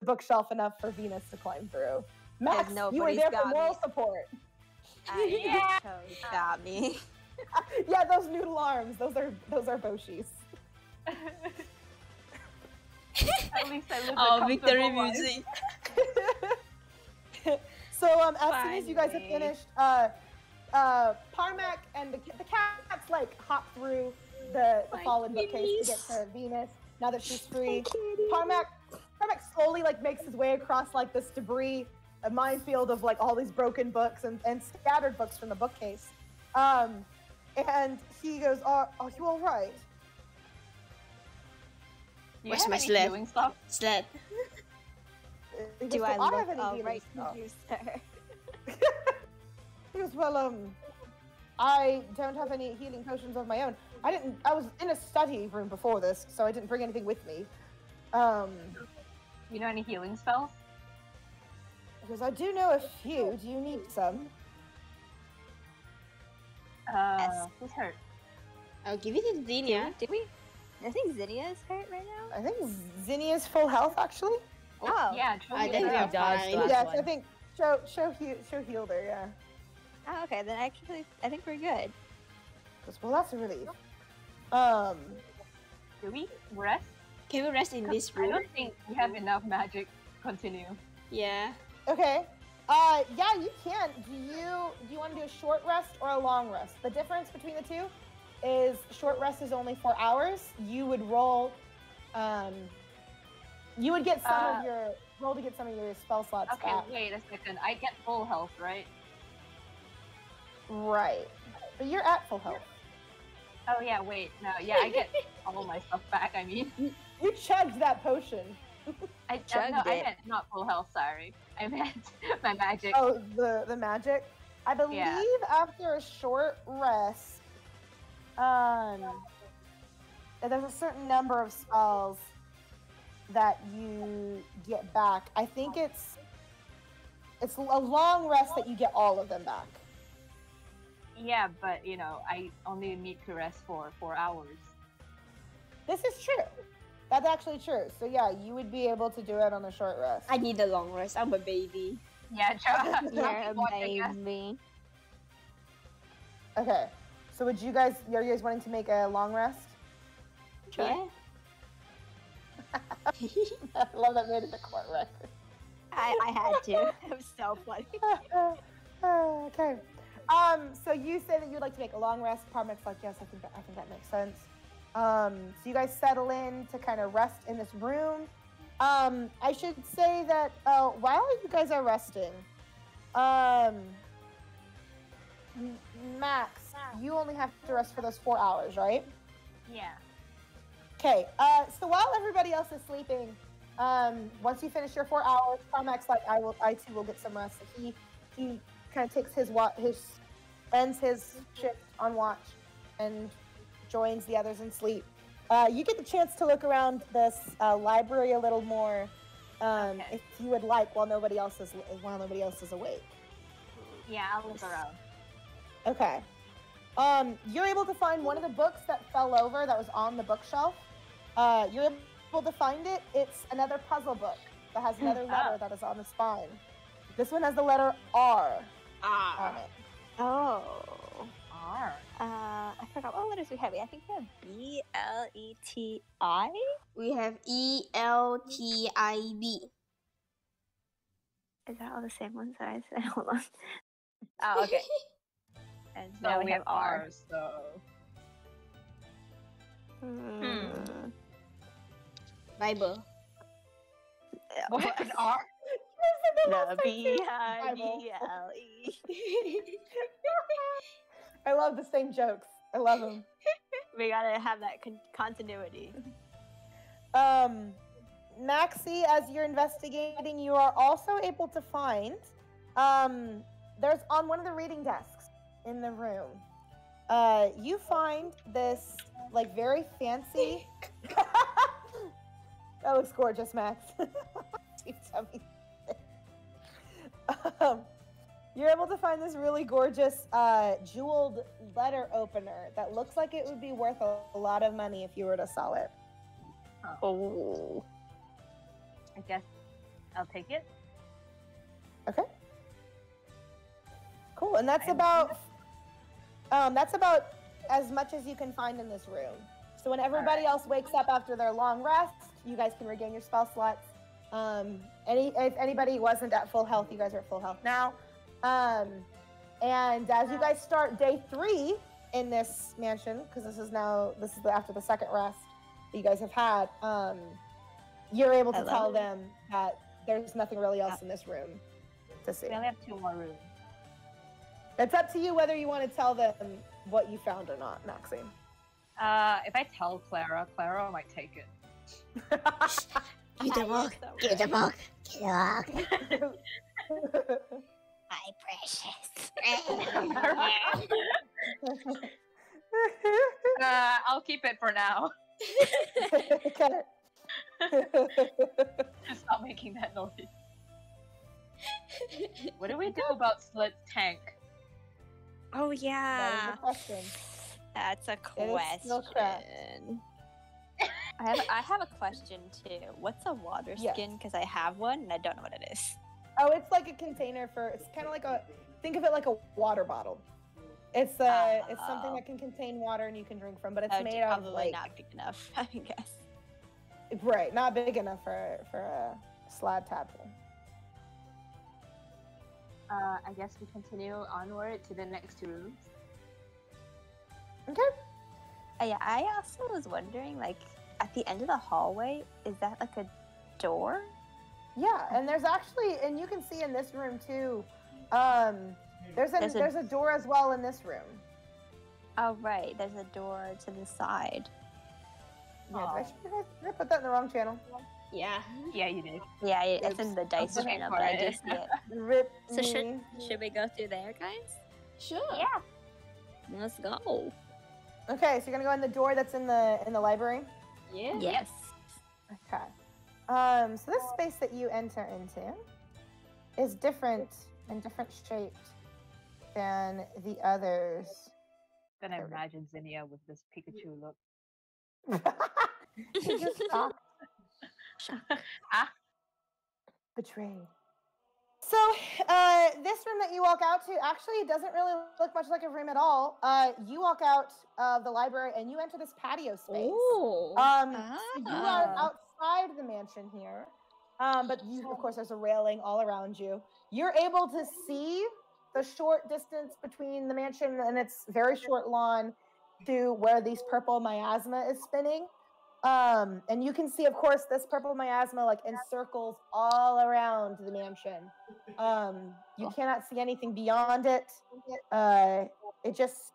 bookshelf enough for Venus to climb through. Max, you were nobody's there for got me. moral support. Yeah. Cho got me. Yeah, those noodle arms, those are Bouchis. At least I live Oh, a victory comfortable life. music. So as soon as you guys have Finally. finished, Parmac and the cats hop through the fallen bookcase to get to Venus now that she's free. Parmac slowly makes his way across this debris, a minefield of all these broken books and scattered books from the bookcase. And he goes, "Are you all right?" Do you Where's have my any sled? healing stuff? Sled. He goes, Do I "Well, look have any healing alright stuff." to you, sir? He goes, "Well, I don't have any healing potions of my own. I was in a study room before this, so I didn't bring anything with me." You know any healing spells? Because I do know a few. Do you need some? Who's hurt? I'll give it to Zinnia. Did we? I think Zinnia is hurt right now. I think Zinnia's full health, actually. Oh. Yeah, true. I think we we're dodged fine. the last Yes, one. I think Cho healed her, yeah. Oh, okay. Then actually, I think we're good. Goes, well, that's a relief. Do we rest? Can we rest in this I room? don't think we have enough magic to continue. Yeah. Okay. Yeah, you can. Do you want to do a short rest or a long rest? The difference between the two is short rest is only 4 hours. You would roll, you would get some of your roll to get some of your spell slots Okay, back. wait a second. I get full health, right? Right. But you're at full health. Oh yeah, wait. No, yeah, I get all my stuff back. I mean, You chugged that potion. I Chugged it. meant not full health. Sorry, I meant my magic. Oh, the magic. I believe Yeah. after a short rest, there's a certain number of spells that you get back. I think it's a long rest that you get all of them back. Yeah, but I only need to rest for 4 hours. This is true. That's actually true. So yeah, you would be able to do it on a short rest. I need a long rest. I'm a baby. Yeah, You're a watching us. baby. Okay. So are you guys wanting to make a long rest? Yeah. I love that made it a court record. I had to. It was so funny. Okay. So you say that you'd like to make a long rest. Parmac's like, yes, I think that makes sense. So you guys settle in to kind of rest in this room. I should say that while you guys are resting, Max, you only have to rest for those 4 hours, right? Yeah. Okay. So while everybody else is sleeping, once you finish your 4 hours, Carmack's like, I too will get some rest. So he kind of takes ends his shift on watch and joins the others in sleep. You get the chance to look around this library a little more, if you would like, while nobody else is awake. Yeah, I'll look around. Okay. You're able to find one of the books that fell over that was on the bookshelf. You're able to find it. It's another puzzle book that has another letter that is on the spine. This one has the letter R on it. Oh. R. I forgot what letters we have. I think we have B-L-E-T-I. We have ELTIB. Is that all the same ones that I said? Hold on. Oh, okay. And So now we have R, so... Bible. What? An R? The B-I-B-L-E. I love the same jokes. I love them. We gotta have that continuity. Maxie, as you're investigating, you are also able to find, there's on one of the reading desks in the room, you find this, like, very fancy... That looks gorgeous, Max. You tell me. You're able to find this really gorgeous jeweled letter opener that looks like it would be worth a lot of money if you were to sell it. Oh. I guess I'll take it. Okay. Cool, and that's about as much as you can find in this room. So when everybody else wakes up after their long rest, you guys can regain your spell slots. If anybody wasn't at full health, you guys are at full health now. And as you guys start day 3 in this mansion, because this is after the second rest that you guys have had, you're able to tell them that there's nothing really else in this room to see. We only have 2 more rooms. It's up to you whether you want to tell them what you found or not, Maxine. If I tell Clara might take it. Get the book. Get the book. Get the book. My precious. I'll keep it for now. Okay. Just not making that noise. What do we do about Slit's tank? Oh That is yeah. a question. That's a It is still question. cracked. I have a question too. What's a water Yes. skin? Because I have one and I don't know what it is. Oh, it's like a container it's kind of like think of it like a water bottle. It's something that can contain water and you can drink from, but it's made out of probably like, not big enough, I guess. right, not big enough for a slab tadpole. I guess we continue onward to the next 2 rooms. Okay. Yeah, I also was wondering, like, at the end of the hallway, is that like a door? Yeah, and there's actually, and you can see in this room too, there's a door as well in this room. Oh right, there's a door to the side. Yeah, did I put that in the wrong channel? Yeah. Yeah, you did. Yeah, it's in Oops. the dice looking channel, for but I it. do see it. Rip So me. should we go through there, guys? Sure. Yeah. Let's go. Okay, so you're gonna go in the door that's in the library. Yeah. Yes. Okay. So this space that you enter into is different and different shaped than the others. Then I imagine Zinnia with this Pikachu look. You just shocked. Betrayed. So, this room that you walk out to, actually, it doesn't really look much like a room at all. You walk out of the library and you enter this patio space. Ooh. So you are outside the mansion here, but of course, there's a railing all around you. You're able to see the short distance between the mansion and its very short lawn to where these purple miasma is spinning. And you can see, of course, this purple miasma like encircles all around the mansion. You cannot see anything beyond it. It just,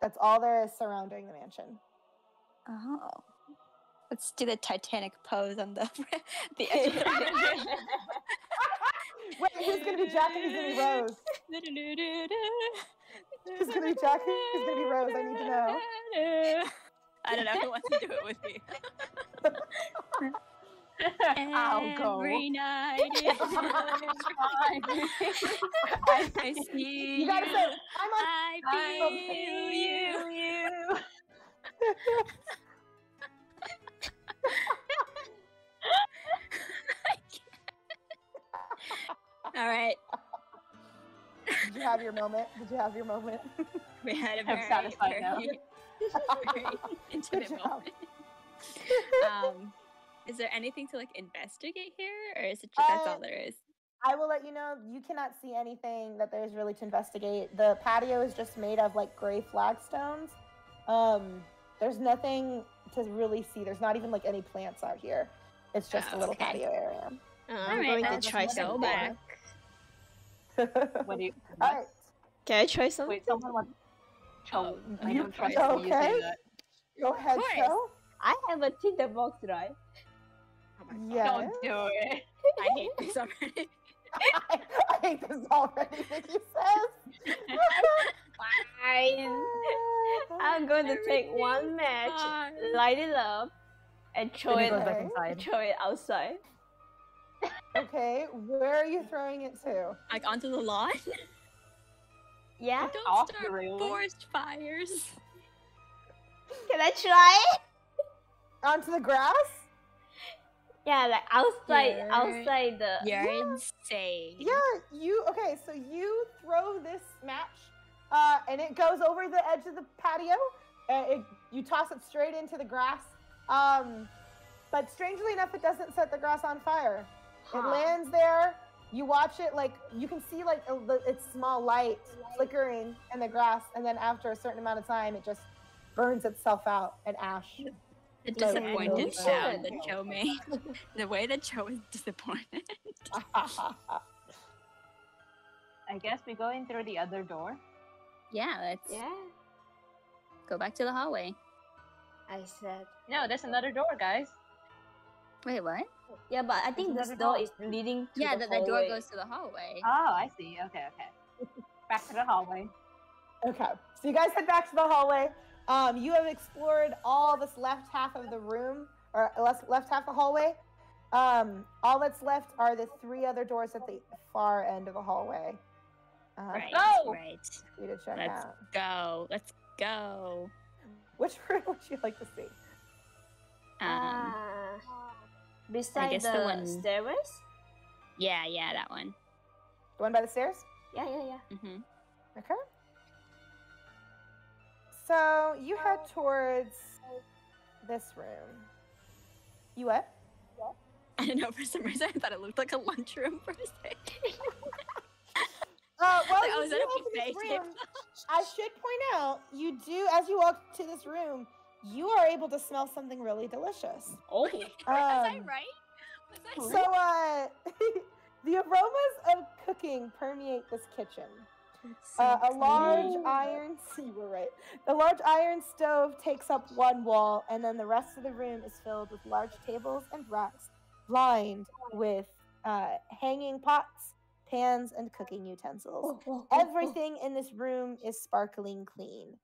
that's all there is surrounding the mansion. Oh. Let's do the Titanic pose on the edge of the Wait, who's gonna be Jack and who's gonna be Rose? Who's gonna be Jack and who's gonna be Rose? I need to know. I don't know who wants to do it with me. I'll go. Every night is I see You gotta say, I'm on. I feel you. All right. Did you have your moment? Did you have your moment? We had a I'm very, satisfied now. very intimate Good job. moment. Is there anything to like investigate here, or is it just that's all there is? I will let you know, you cannot see anything that there's really to investigate. The patio is just made of like gray flagstones. There's nothing to really see. There's not even like any plants out here. It's just a little patio area. I'm going to try go something. back. What do you? All right. Can I try something? Wait, someone wants. Cho, I you- don't trust you. You okay. say that. Go ahead, course. Cho. I have a tinderbox, right? Oh my God. Yeah. Don't do it. I hate this already. I hate this already, Vicky says. Fine. I'm going to take Everything's one match, fine. light it up, and throw Then it, it goes back Okay. inside. throw it outside. Okay, where are you throwing it to? Like onto the lawn. Yeah? Don't Off start the railing. forest fires. Can I try it? Onto the grass? Yeah, like outside, You're- outside the. You're insane. Yeah, okay, so you throw this match, and it goes over the edge of the patio. You toss it straight into the grass. But strangely enough, it doesn't set the grass on fire. It lands there. You watch it, like, you can see, like, its small light flickering in the grass, and then after a certain amount of time, it just burns itself out in ash. The No, disappointed no, sound no. that Cho made. The way that Cho is disappointed. I guess we go in through the other door. Yeah, let's Yeah, go back to the hallway. I said. No, there's another door, guys. Wait, what? Yeah, but I think There's this another door door. is leading to Yeah, the the door hallway. goes to the hallway. Oh, I see. Okay. Back to the hallway. Okay, so you guys head back to the hallway. You have explored all this left half of the room, or left half of the hallway. All that's left are the three other doors at the far end of the hallway. Right, Go! right. For you to check Let's out. go. Let's go. Which room would you like to see? Beside guess the, the one- stairways? Yeah, that one. The one by the stairs? Yeah. Mm-hmm. Okay. So you head towards this room. You what? I don't know, for some reason I thought it looked like a lunchroom for a second. Well, Like, you is do that a open this buffet table? room. I should point out, you do, as you walk to this room, you are able to smell something really delicious. Oh. Was I Um, right? Was I So, the aromas of cooking permeate this kitchen. A large iron, you were right. The large iron stove takes up one wall, and then the rest of the room is filled with large tables and racks lined with hanging pots, pans, and cooking utensils. Everything in this room is sparkling clean.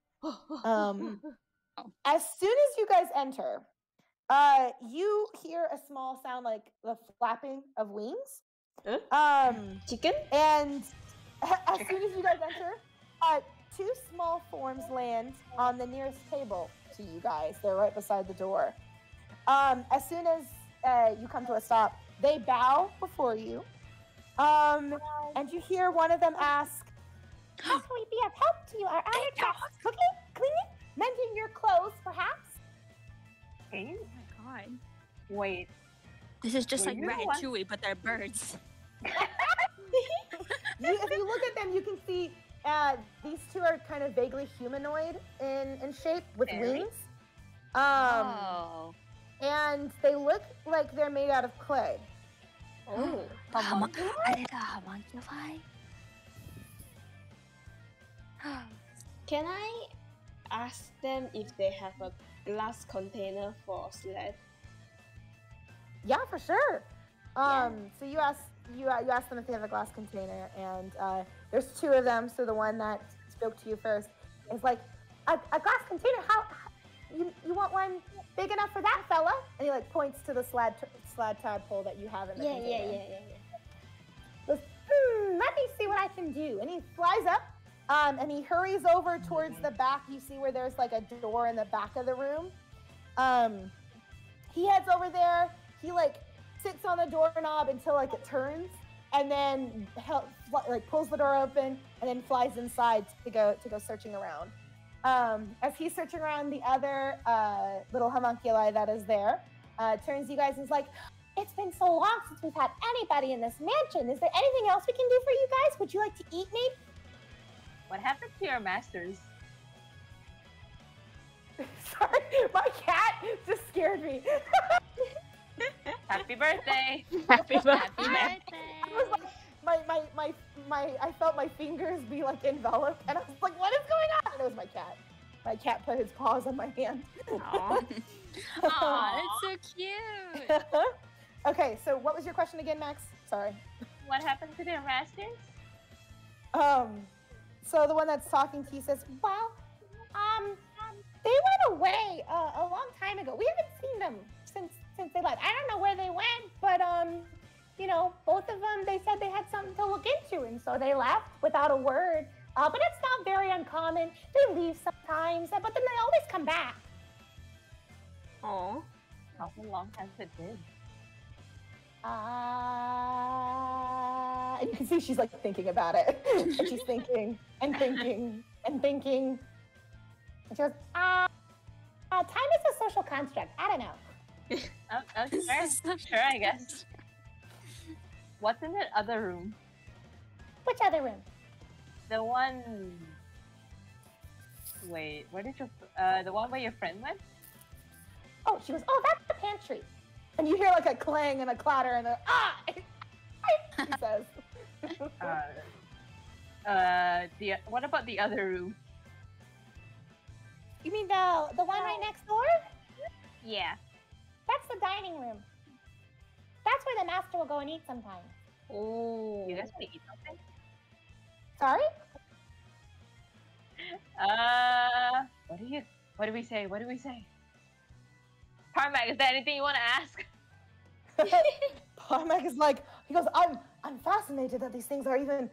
As soon as you guys enter, you hear a small sound like the flapping of wings. Chicken? And as soon as you guys enter, two small forms land on the nearest table to you guys. They're right beside the door. As soon as you come to a stop, they bow before you. And you hear one of them ask, "How can we be of help to you? Our honored guests? Cooking, cleaning, mending your clothes, perhaps?" Okay. Oh my god. Wait. This is just Were like you the one- Ratatouille, but they're birds. If you look at them, you can see these two are kind of vaguely humanoid in shape with Fairy? wings. Oh. And they look like they're made out of clay. Oh. Are they the homunculi? Can I ask them if they have a glass container for sled? Yeah, for sure. So you ask them if they have a glass container, and there's two of them. So the one that spoke to you first is like, a glass container? How you want one big enough for that fella? And he like points to the slab tadpole that you have in the container. Yeah. Goes, let me see what I can do. And he flies up, and he hurries over towards the back. You see where there's like a door in the back of the room. He heads over there. He like sits on the doorknob until like it turns, and then pulls the door open, and then flies inside to go searching around. As he's searching around, the other little homunculi that is there turns to you guys and is like, it's been so long since we've had anybody in this mansion. Is there anything else we can do for you guys? Would you like to eat me? What happened to your masters? Sorry, my cat just scared me. Happy birthday! Happy birthday. I was like, I felt my fingers be like enveloped, and I was like, what is going on? And it was my cat. My cat put his paws on my hand. Aw, that's so cute. Okay, so what was your question again, Max? Sorry. What happened to their masters? So the one that's talking to you says, well, they went away a long time ago. We haven't seen them since they left. I don't know where they went, but you know, both of them, they said they had something to look into, and so they left without a word. But it's not very uncommon. They leave sometimes, but then they always come back. Aw. How long has it been? And you can see she's like thinking about it. And she's thinking and thinking and thinking. And she goes, time is a social construct. I don't know. Oh, sure, I guess. What's in that other room? Which other room? The one... Wait, where did you... the one where your friend went? Oh, she goes, oh, that's the pantry. And you hear like a clang and a clatter and a, she says. What about the other room? You mean the one right next door? Yeah. That's the dining room. That's where the master will go and eat sometimes. Oh. You guys want to eat something? Sorry? What do we say? Parmac, is there anything you want to ask? Parmac is like, he goes, I'm fascinated that these things are even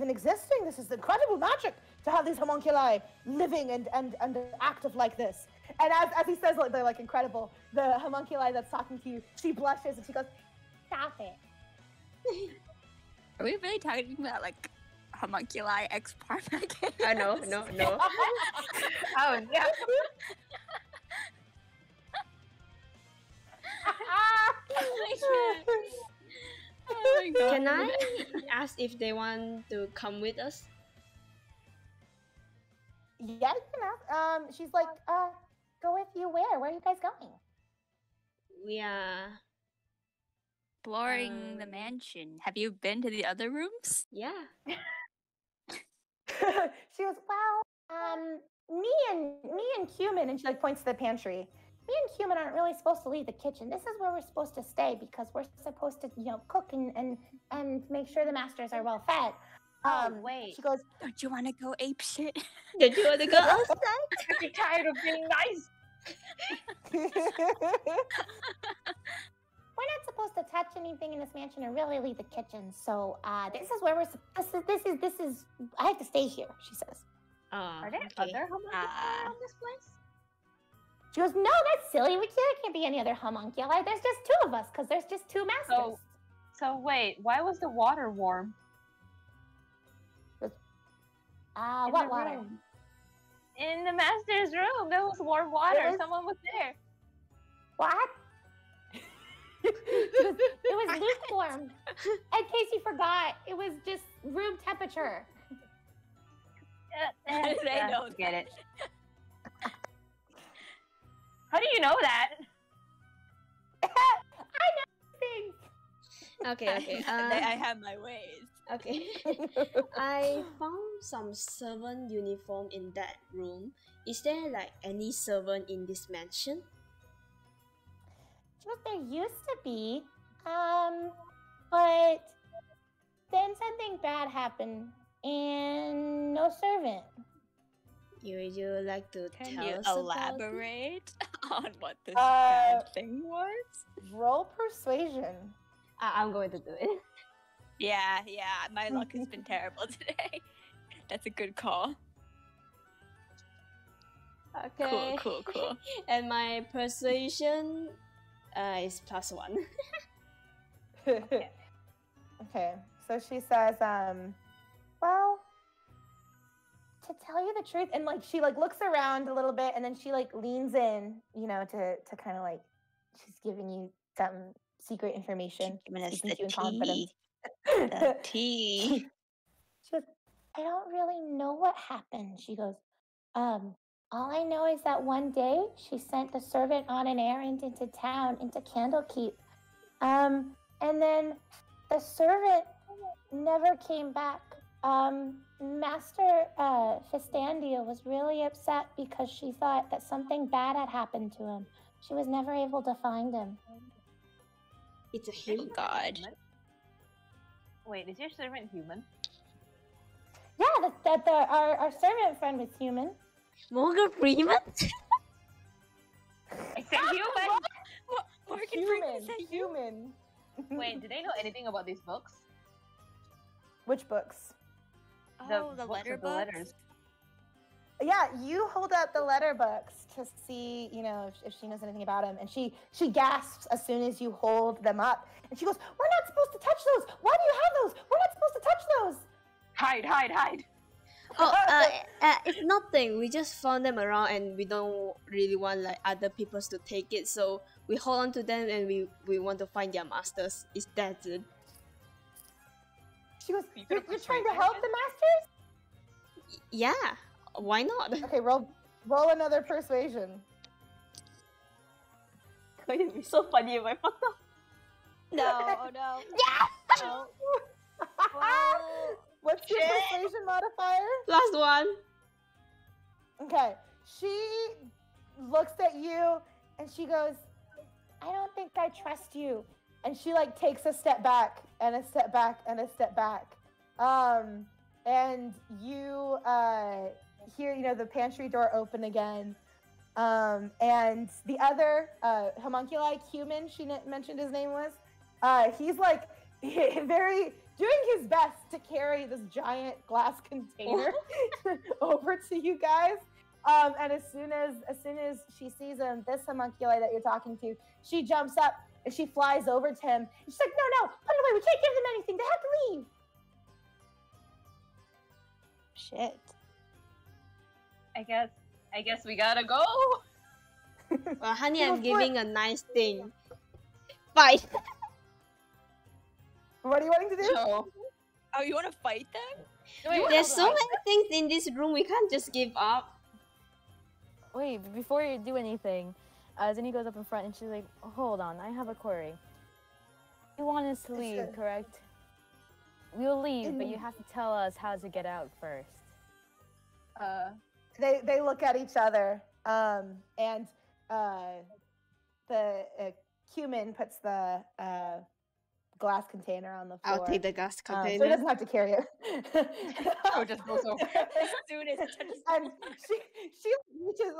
existing. This is incredible magic to have these homunculi living and active like this. And as he says, like, they're like incredible, the homunculi that's talking to you, she blushes and she goes, stop it. Are we really talking about like homunculi ex Parmac? No. Oh, yeah. Oh my god. Can I ask if they want to come with us? Yeah, you can ask. She's like, go with you where? Where are you guys going? We are... Exploring the mansion. Have you been to the other rooms? Yeah. She goes, well, me and Cumin, and she like points to the pantry. Me and Cumin aren't really supposed to leave the kitchen. This is where we're supposed to stay because we're supposed to, cook and make sure the masters are well fed. Wait. She goes, Don't you want to go ape shit? Did you want to go outside? I'm tired of being nice. we're not supposed to touch anything in this mansion or really leave the kitchen. So this is where this is. I have to stay here. She says. Are there other homunculi on this place? She goes, no, that's silly. There can't be any other homunculi. There's just two of us because there's just two masters. So wait, why was the water warm? What water? Room? In the master's room, there was warm water. Someone was there. What? It was lukewarm. In case you forgot, it was just room temperature. How did I know Get it. do you know that? I know things. Okay. I have my ways. Okay. I found some servant uniform in that room. Is there like any servant in this mansion? Well, there used to be, but then something bad happened, and no servant. Would you like to Can tell you us about it? elaborate on what this bad thing was? Roll persuasion. I'm going to do it. Yeah, my luck has been terrible today. That's a good call. Okay. Cool. And my persuasion is +1. Okay, so she says, well, to tell you the truth, and like she like looks around a little bit, and then she like leans in, you know, to kind of like she's giving you some secret information. Giving us speaking the to you in confidence. tea. The tea. She goes, I don't really know what happened. She goes, all I know is that one day she sent the servant on an errand into town, into Candlekeep. And then the servant never came back. Master Fistandia was really upset because she thought that something bad had happened to him. She was never able to find him. It's a human. Oh God. Wait, is your servant human? Yeah, our servant friend was human. Morgan Freeman? I said human! Morgan Freeman said human. Wait, do they know anything about these books? Which books? Oh, the books letter with the books? letters. Yeah, you hold out the letter books to see, you know, if she knows anything about him. And she gasps as soon as you hold them up. And she goes, we're not supposed to touch those. Why do you have those? We're not supposed to touch those. Hide! It's nothing. We just found them around and we don't really want like other people to take it. So we hold on to them and we want to find their masters. Is that it? She goes, You you're gonna trying persuade to help her? the masters? Yeah. Why not? Okay, roll another persuasion. It'd be so funny if I found out. No, oh no. Yeah! No. What's your persuasion modifier? +1. Okay, she looks at you and she goes, I don't think I trust you. And she like takes a step back and a step back and a step back. And you hear, you know, the pantry door open again. And the other homunculi human, she mentioned his name was, he's like very doing his best to carry this giant glass container over to you guys. And as soon as she sees him, this homunculi that you're talking to, she jumps up and she flies over to him. And she's like, no, put it away. We can't give them anything. They have to leave. Shit. I guess we gotta go. Well, honey, She I'm goes, giving a nice thing. Fight. What are you wanting to do? So, Oh, you want to fight them? wait, There's hold so on. many things in this room. We can't just give up. Wait, before you do anything, Zinnia goes up in front and she's like, hold on, I have a query. You want us to leave, correct? We'll leave, but you have to tell us how to get out first. They look at each other, and the human puts the glass container on the floor. I'll take the gas So he container. doesn't have to carry it. Oh, just goes over. As soon as it touches And she reaches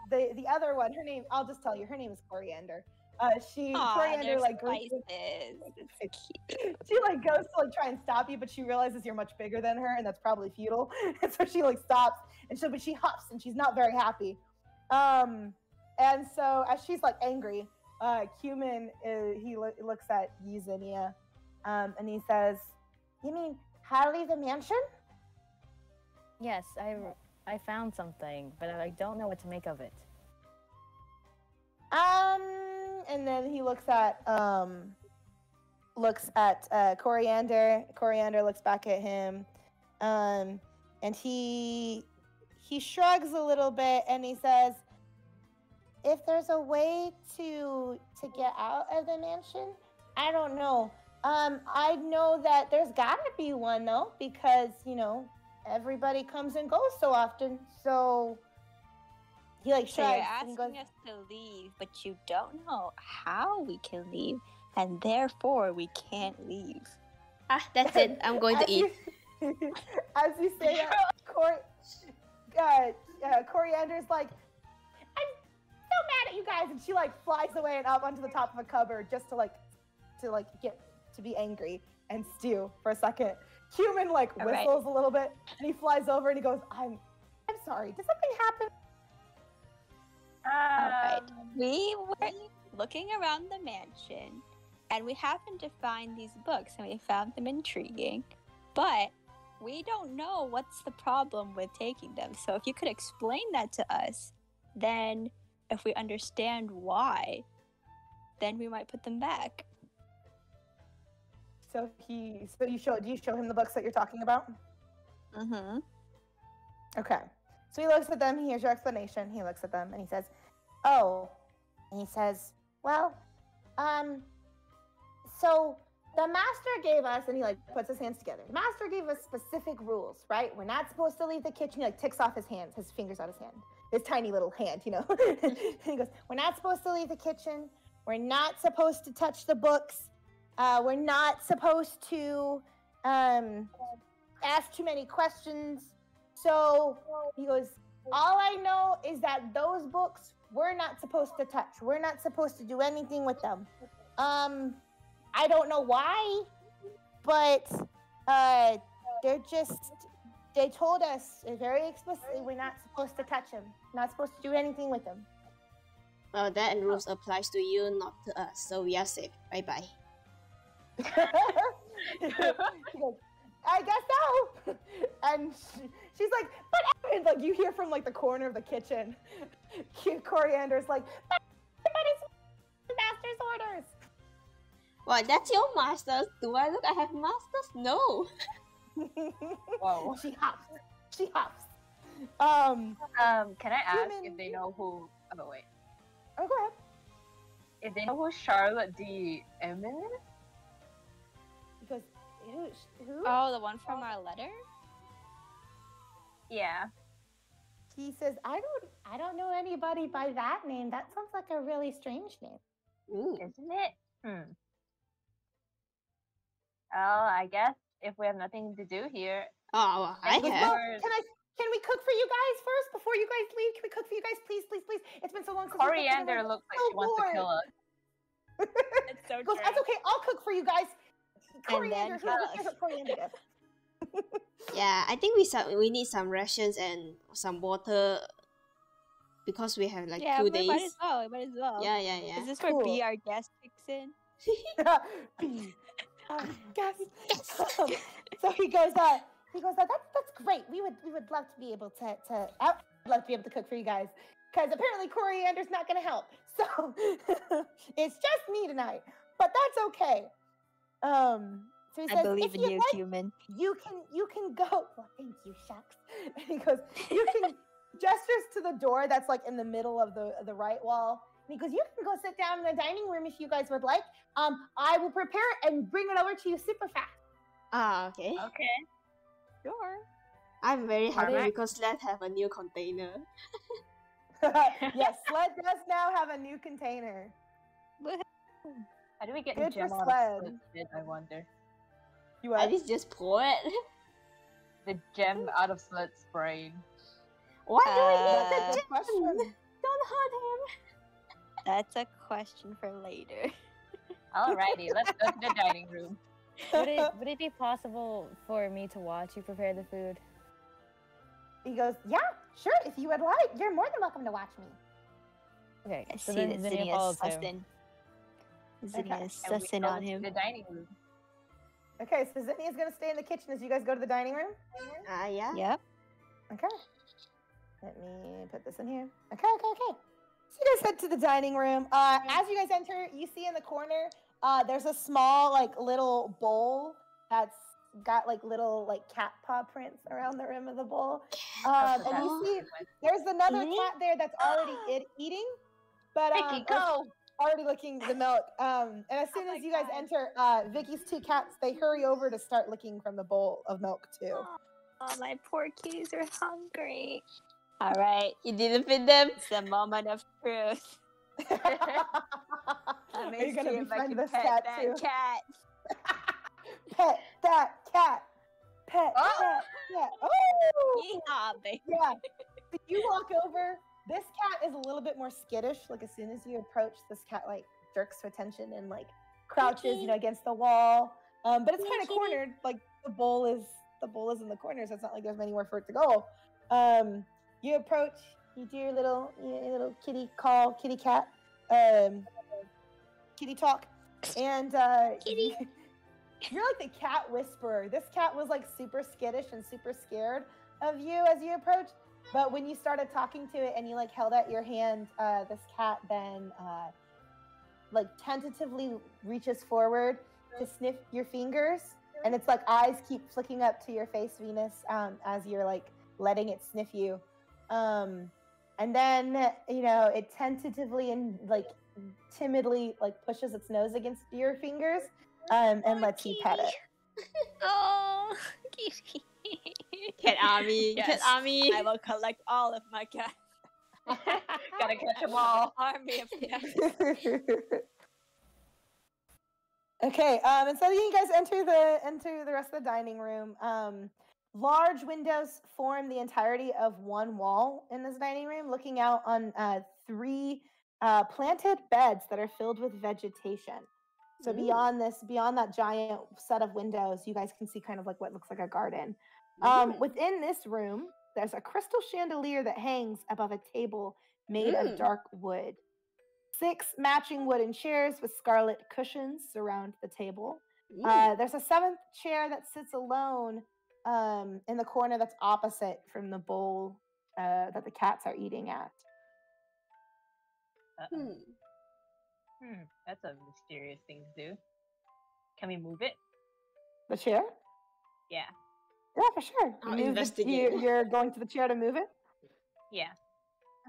the other one. Her name, I'll just tell you, her name is Coriander. Coriander like goes she like goes to like try and stop you, but she realizes you're much bigger than her, and that's probably futile. And so she like stops, and but she huffs, and she's not very happy. And so as she's like angry, Cumin looks at you, Zinnia, and he says, "You mean how to leave the mansion?" Yes, I found something, but I don't know what to make of it. And then he looks at Coriander. Coriander looks back at him, and he shrugs a little bit, and he says, if there's a way to get out of the mansion, I don't know. I know that there's gotta be one though, because everybody comes and goes so often. So he like So you're shrugs and he asking goes, us to leave, but you don't know how we can leave, and therefore we can't leave. Ah, that's it. I'm going to eat. As you say that, Coriander's like, I'm so mad at you guys, and she like flies away and up onto the top of a cupboard just to get to be angry and stew for a second. Human like whistles a little bit, and he flies over and he goes, I'm sorry. Did something happen? Alright. We were looking around the mansion, and we happened to find these books, and we found them intriguing. But we don't know what's the problem with taking them. So if you could explain that to us, then if we understand why, then we might put them back. So do you show him the books that you're talking about? Mm-hmm. Okay. So he looks at them, he hears your explanation, he looks at them, and he says, oh. And he says, well, so the master gave us, and he like puts his hands together. The master gave us specific rules, right? We're not supposed to leave the kitchen. He like ticks off his hands, his fingers on his hand, his tiny little hand, and he goes, we're not supposed to leave the kitchen. We're not supposed to touch the books. We're not supposed to ask too many questions. So he goes, all I know is that those books we're not supposed to touch. We're not supposed to do anything with them. I don't know why, but they told us very explicitly we're not supposed to touch them. Not supposed to do anything with them. Well, that rules applies to you, not to us. So we are safe. Bye-bye. He goes, I guess so. And she's like, but like you hear from like the corner of the kitchen, Coriander's like, but it's the master's orders. Well, that's your masters. Do I look? I have masters? No. Whoa. She hops. Can I ask if they know who? Oh wait. Oh, go ahead. If they know who Charlotte D. Emin is? Because who? Oh, the one from our letter? Yeah. He says, I don't know anybody by that name. That sounds like a really strange name. Ooh. Isn't it? Well, I guess if we have nothing to do here. Oh, well, I Well, have. Can we cook for you guys first before you guys leave? Can we cook for you guys, please? It's been so long since we cooked Coriander together. looks like she wants to kill us. It's so He goes, true. that's okay. I'll cook for you guys. And then Coriander, kill us. here's what Coriander does. Yeah, I think we need some rations and some water because we have like 2 days. We might as well. Yeah. Is this where Cool. Be Our Guest kicks in? Guys. So he goes, that's great. We would love to be able I'd love to be able to cook for you guys. Because apparently Coriander's not gonna help. So it's just me tonight. But that's okay. So he says, I believe in if you, like, human. you can go. Well, thank you, shucks. And he goes, you can gestures to the door that's like in the middle of the right wall. And he goes, you can go sit down in the dining room if you guys would like. I will prepare it and bring it over to you super fast. Ah, okay. Okay. Sure. I'm very happy Alright. because Sled have a new container. Yes, Sled does now have a new container. How do we get Good gem for out Sled. of Sled, I wonder? You At least just pour it. The gem out of Sled's brain. Why do we That's need a the good question. gem? Don't hurt him. That's a question for later. Alrighty, let's go to the dining room. Would it be possible for me to watch you prepare the food? He goes, yeah, sure, if you would like. You're more than welcome to watch me. Okay, I so see then that Zinnia Zinnia's follows him. sussing. Zinnia's And we sussing go on to him. the dining room. Okay, so Zinnia's gonna stay in the kitchen as you guys go to the dining room. Yeah. Yep. Okay. Let me put this in here. Okay. So you guys head to the dining room. As you guys enter, you see in the corner, there's a small, like, little bowl that's got, like, little, like, cat paw prints around the rim of the bowl. And you see there's another cat there that's already eating. But Vicky, go! already licking the milk. And as soon Oh as my you guys God. enter, Vicky's two cats, they hurry over to start licking from the bowl of milk too. Oh, my poor kitties are hungry. All right, You didn't feed them. it's the moment of truth. Let Are me you gonna see if I befriend can this pet cat that too? cat. Pet that cat. Pet Oh! that cat. Oh! Yeehaw, baby. Yeah. So you walk over. This cat is a little bit more skittish. Like as soon as you approach, this cat like jerks to attention and like crouches, against the wall. But it's kind of cornered. Like the bowl is in the corner, so it's not like there's anywhere for it to go. You approach. You do your little kitty call, kitty cat, kitty talk, and Kitty. you're like the cat whisperer. This cat was like super skittish and super scared of you as you approached. But when you started talking to it and you like held out your hand, this cat then like tentatively reaches forward to sniff your fingers, and it's like eyes keep flicking up to your face, Venus, as you're like letting it sniff you. And then it tentatively and like timidly like pushes its nose against your fingers and lets you pet it. Oh, kitty. Cat army. Yes, Cat army. I will collect all of my cats. Gotta catch them all. Army of cats. Okay, and so you guys enter the rest of the dining room. Large windows form the entirety of one wall in this dining room, looking out on 3 planted beds that are filled with vegetation. So beyond that giant set of windows, you guys can see kind of like what looks like a garden. Within this room, there's a crystal chandelier that hangs above a table made of dark wood. 6 matching wooden chairs with scarlet cushions surround the table. There's a 7th chair that sits alone in the corner that's opposite from the bowl that the cats are eating at. That's a mysterious thing to do. Can we move it? The chair? Yeah. Yeah, for sure. I'll investigate. You're going to the chair to move it? Yeah.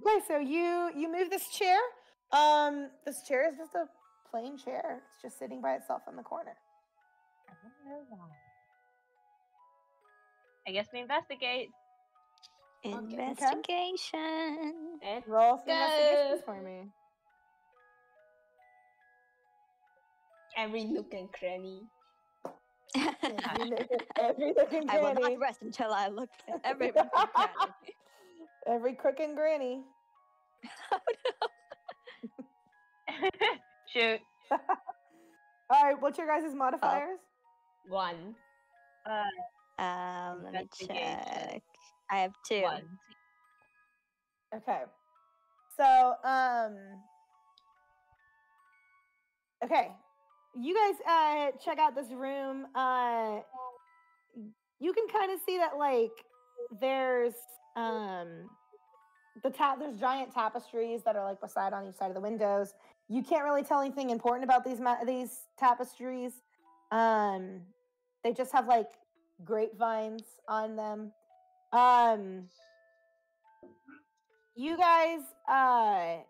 Okay, so you move this chair. This chair is just a plain chair. It's just sitting by itself in the corner. I guess we investigate. Investigation. And Roll some go. investigations for me. Every nook and cranny. Every nook and I will cranny. not rest until I look at every nook and cranny. Every crook and granny. Shoot. All right, what's your guys' modifiers? 1. Let me Investigation. check. I have 2. 1. Okay. So, okay. You guys check out this room. You can kind of see that like there's there's giant tapestries that are like beside on each side of the windows. You can't really tell anything important about these tapestries. They just have like grapevines on them. You guys are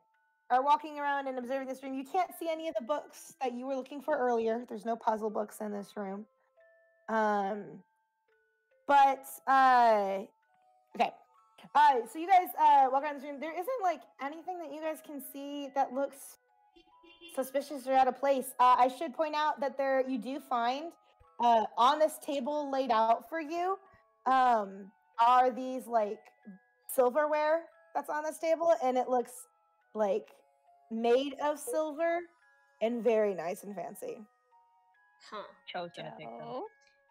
walking around and observing this room. You can't see any of the books that you were looking for earlier. There's no puzzle books in this room. Okay. So you guys walk around this room. There isn't like anything that you guys can see that looks suspicious or out of place. I should point out that you do find on this table laid out for you are these like silverware that's on this table, and it looks like made of silver and very nice and fancy. Huh. Cho's gonna take them. Joe?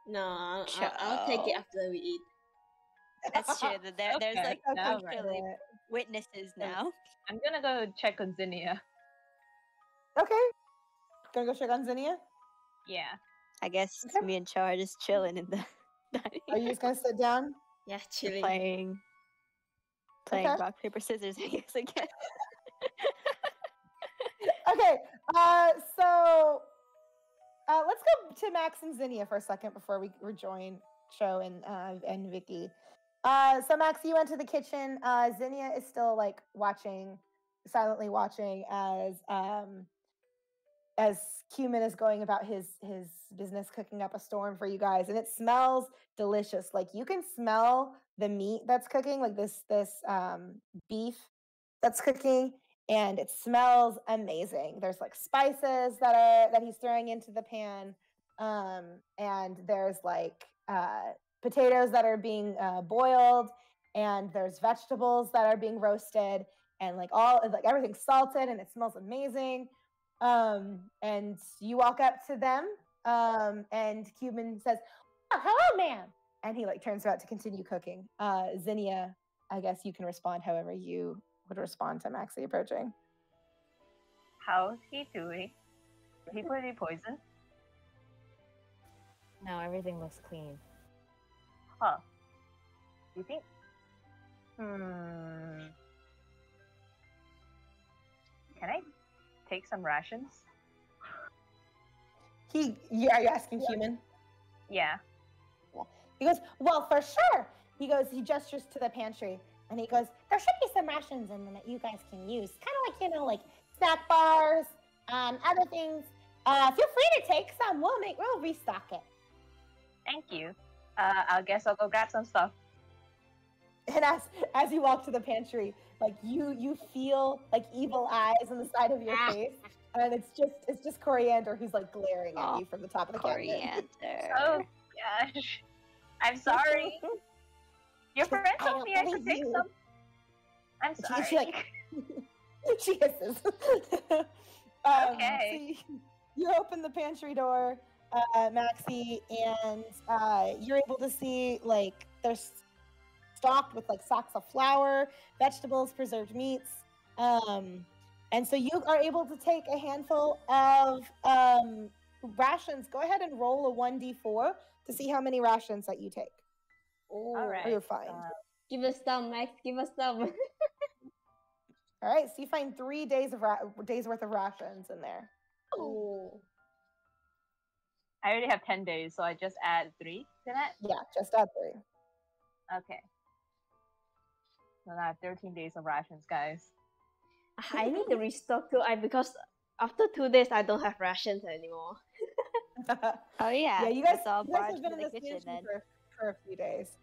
No, I'll take it after we eat. That's true. There's Okay, like alright. actually witnesses now. I'm gonna go check on Zinnia. Okay. Gonna go check on Zinnia? Yeah. I guess Okay. me and Cho are just chilling in the dining Are you just gonna sit down? Yeah, room, chilling. playing Okay. rock, paper, scissors, I guess again. Okay. So let's go to Max and Zinnia for a second before we rejoin Cho and Vicky. So Max, you went to the kitchen. Zinnia is still like watching silently watching as Cumin is going about his business, cooking up a storm for you guys, and it smells delicious. Like you can smell the meat that's cooking, like this beef that's cooking, and it smells amazing. There's like spices that he's throwing into the pan, and there's like potatoes that are being boiled, and there's vegetables that are being roasted, and like everything's salted, and it smells amazing. And you walk up to them, and Cumin says, "Oh, hello, ma'am," and he like turns about to continue cooking. Zinnia, I guess you can respond however you would respond to Maxie approaching. How's he doing? Did he put any poison? No, everything looks clean. Huh. Do you think? Can I take some rations? Are you asking Cumin? Yeah. He goes, "Well, for sure." He gestures to the pantry, and he goes, "There should be some rations in them that you guys can use. Kind of like, like snack bars, other things. Feel free to take some. We'll restock it." Thank you. I guess I'll go grab some stuff. And as you walk to the pantry, like you feel like evil eyes on the side of your face, and it's just Coriander who's like glaring at you from the top of the cabinet. Coriander. Oh gosh. I'm sorry. Your friend told me I should take some. I'm sorry. She hisses. Okay. So you open the pantry door, Maxie, and you're able to see like there's stocked with like sacks of flour, vegetables, preserved meats, and so you are able to take a handful of rations. Go ahead and roll a 1d4 to see how many rations that you take. Oh, All right. Or you'll find. give us some, Max. Give us some. All right, so you find 3 days worth of rations in there. Oh. I already have 10 days, so I just add 3 to that? Yeah, just add 3. Okay. So I have 13 days of rations, guys. I need to restock too. Because after 2 days, I don't have rations anymore. Oh yeah. Yeah, you guys, it's all you guys barged have been in in the this kitchen mansion then. for a few days.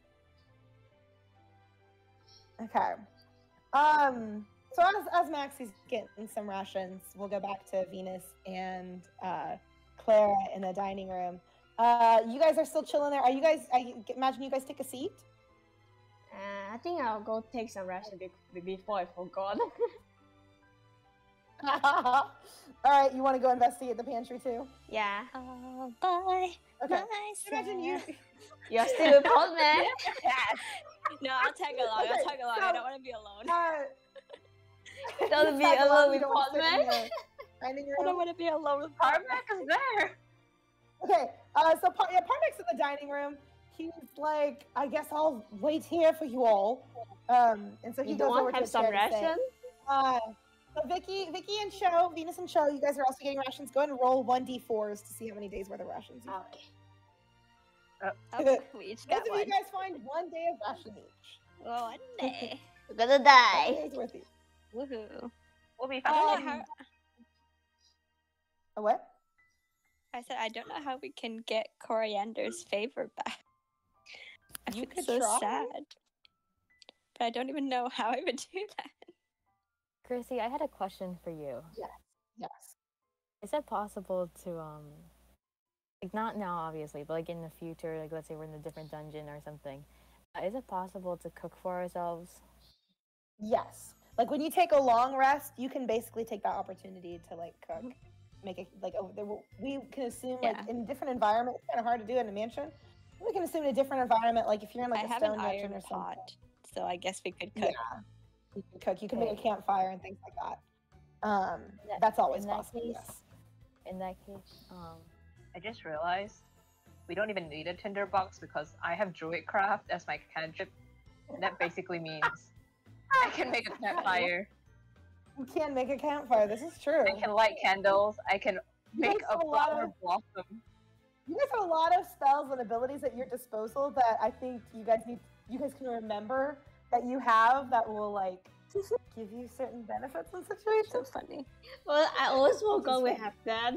Okay. So as Maxie's getting some rations, we'll go back to Venus and Clara in the dining room. You guys are still chilling there. I imagine you guys take a seat. I think I'll go take some ration before I forgot. All right, you want to go investigate the pantry too? Yeah. Oh, bye. Okay. Nice. Imagine you. You're still with Podman? No, I'll tag along. Okay, I'll tag along. so- I don't want to be alone. Don't be Tag alone you with don't wanna sit in Podman. the dining I don't room. want to be alone with Parmac is there! Okay, so Parmac's in the dining room. He's like, "I guess I'll wait here for you all." And so he You goes don't over to have the some chair to say, ration? So Vicky and Cho, Venus and Cho, you guys are also getting rations. Go ahead and roll 1d4s to see how many days worth of rations you Okay. Oh, we each Both got of one. you guys find 1 day of ration each. Well, one day. We're gonna 1 die. day's worth each. Woohoo. We'll be I don't fine. know how. A what? I said I don't know how we can get Coriander's favor back. I You feel could so try. sad, but I don't even know how I would do that. Krissey, I had a question for you. Yes. Is it possible to like not now obviously, but like in the future, like let's say we're in a different dungeon or something, is it possible to cook for ourselves? Yes. Like when you take a long rest, you can basically take that opportunity to like cook, make it like over there. We can assume like Yeah. in a different environment, it's kind of hard to do in a mansion. We can assume in a different environment, like if you're in like I a have an stone mansion iron or something. pot, so I guess we could cook. Yeah, you can cook. You can make a Okay. campfire and things like that. That- That's always in that possible. case- Yes. In that case, I just realized we don't even need a tinderbox because I have Druidcraft as my cantrip. And that basically means I can make a campfire. You can make a campfire. This is true. I can light candles. I can make guys a have a lot flower of- blossom. You guys have a lot of spells and abilities at your disposal that I think you guys can remember that you have that will like give you certain benefits in So situations. funny. Well, I always forgot we have that.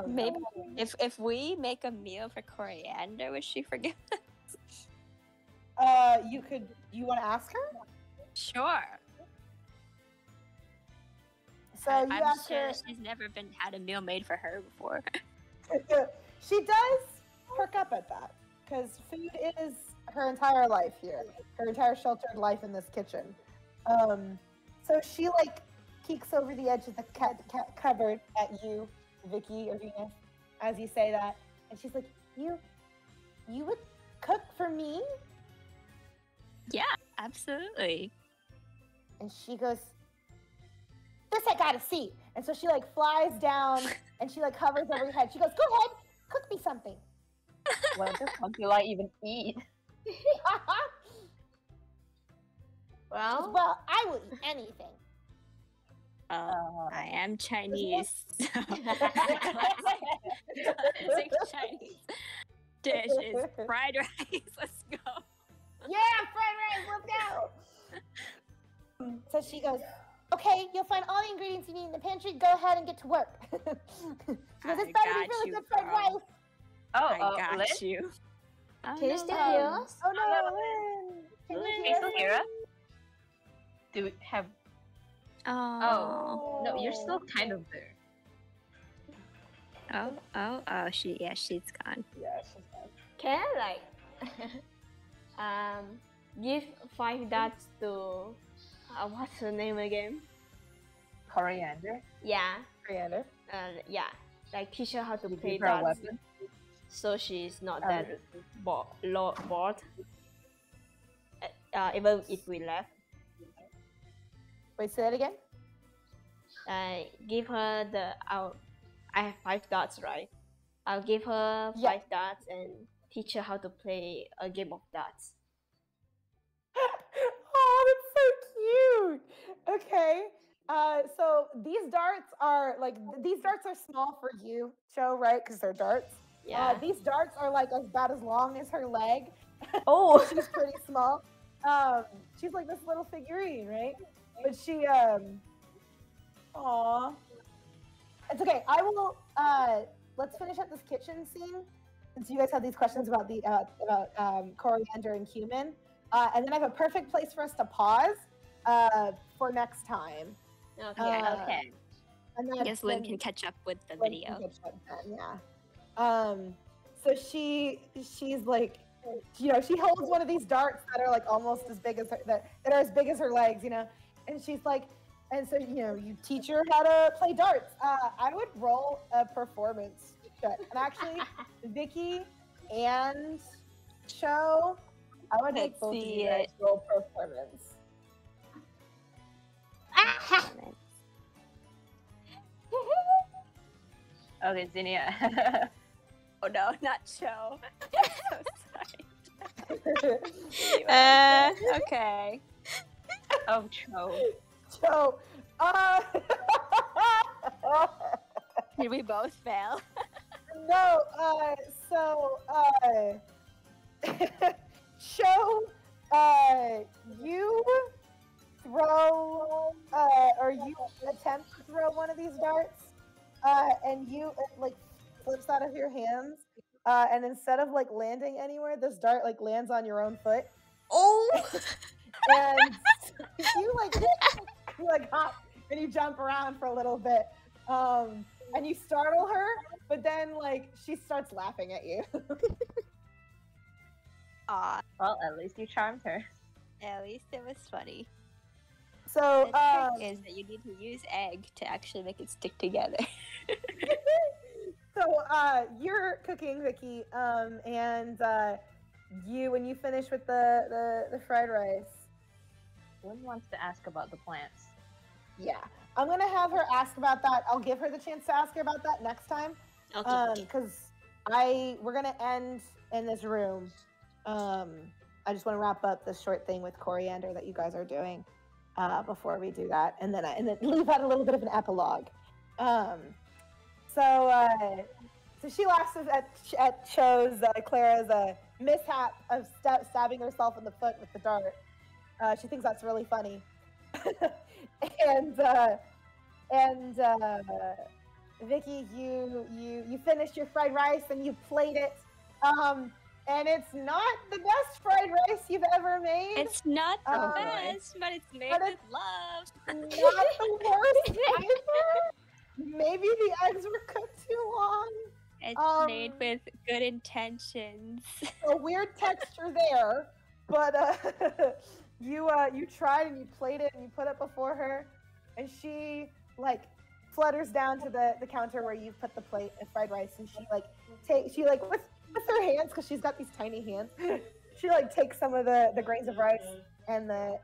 Maybe if we make a meal for Coriander, would she forgive us? You want to ask her? Sure. So you I'm ask sure her. she's never had a meal made for her before. She does perk up at that because food is her entire life here, her entire sheltered life in this kitchen. So she like peeks over the edge of the cupboard at you, Vicky or Venus, as you say that, and she's like, "You would cook for me?" Yeah, absolutely. And she goes, "This I gotta see." And so she like flies down and she like hovers over your head. She goes, "Go ahead, cook me something." What the fuck do I even eat? Well, Well, I will eat anything. I am Chinese. So the classic Chinese dish is fried rice. Let's go. Yeah, fried rice, let's go. So she goes, "Okay, you'll find all the ingredients you need in the pantry. Go ahead and get to work." She goes, I "It's better got be really you, good fried girl. rice." Oh, I got Lyn? you. Oh, can you no, still Lyn. hear us? Oh no, Lyn. Can you Can you hear still hear us? us? Do we have? Oh. No, you're still kind of there. She's gone. Yeah, she's fine. Can I like give 5 dots to what's her name again? Coriander. Yeah, Coriander. yeah, like teach her how to play Give her a darts, weapon. so she's not that bored. Even if we left, Wait, say that again? give her the I have 5 dots, right? I'll give her 5 Yeah. dots and teach her how to play a game of darts. Oh, that's so cute. Okay. So these darts are small for you, Cho, right? Because they're darts. Yeah. These darts are like about as long as her leg. Oh. She's pretty small. She's like this little figurine, right? But she, aw. It's okay. I will, let's finish up this kitchen scene since you guys had these questions about the, coriander and cumin. And then I have a perfect place for us to pause, for next time. Okay. Okay. And then, I guess Lyn can catch up with the Lyn can video. catch up then, yeah. So she's like, you know, she holds one of these darts that are like almost as big as her, that are as big as her legs, you know, and she's like, and so, you know, you teach her how to play darts. I would roll a performance check. And actually, Vicky and Cho, I would make both of you guys roll performance. Okay, Zinnia. Oh no, not Cho. So sorry. Okay. Oh, Cho. Cho, Did we both fail? no, so, Cho, you throw, or you attempt to throw one of these darts, and you, it, like, flips out of your hands, and instead of, like, landing anywhere, this dart, like, lands on your own foot, Oh. and you, like, hop, and you jump around for a little bit, and you startle her, but then, like, she starts laughing at you. Aw, Well, at least you charmed her. at least it was funny. So, The trick is that you need to use egg to actually make it stick together. so, you're cooking, Vicky, and, when you finish with the fried rice, Lyn wants to ask about the plants. yeah, I'm gonna have her ask about that. I'll give her the chance to ask her about that next time, Okay. because we're gonna end in this room. I just want to wrap up this short thing with coriander that you guys are doing, before we do that, and then leave out a little bit of an epilogue. So she laughs at Cho's, Clara's mishap of stabbing herself in the foot with the dart. She thinks that's really funny. and Vicky, you finished your fried rice and you plate it. And it's not the best fried rice you've ever made. It's not the Oh, best, but it's made but with love. Not the worst either. Maybe the eggs were cooked too long. It's made with good intentions. A weird texture there, but you tried and you played it and you put it before her, and she like flutters down to the counter where you put the plate of fried rice, and she with her hands, because she's got these tiny hands, she like takes some of the grains of rice and the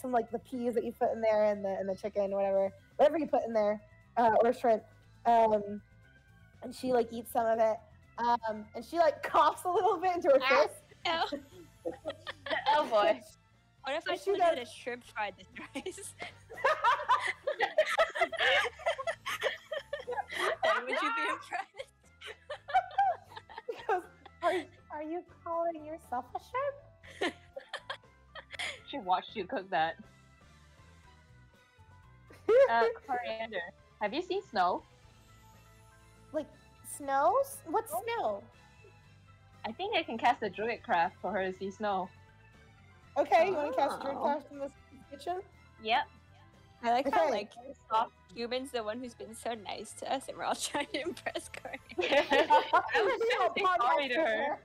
some like the peas that you put in there and the chicken, whatever you put in there, or shrimp, and she like eats some of it, and she like coughs a little bit into her face. Oh. Oh boy. What if I She told does- you that shrimp fried this rice? Then would you be impressed? Because, are you calling yourself a shrimp? She watched you cook that. Coriander. Have you seen snow? Like snows? What's snow? I think I can cast a druidcraft for her to see snow. Okay, you want to cast Oh. Druidcraft in this kitchen? Yep. I like how Okay. like Cuban's the one who's been so nice to us, and we're all trying to impress Corey. I was I'll saying sorry to her.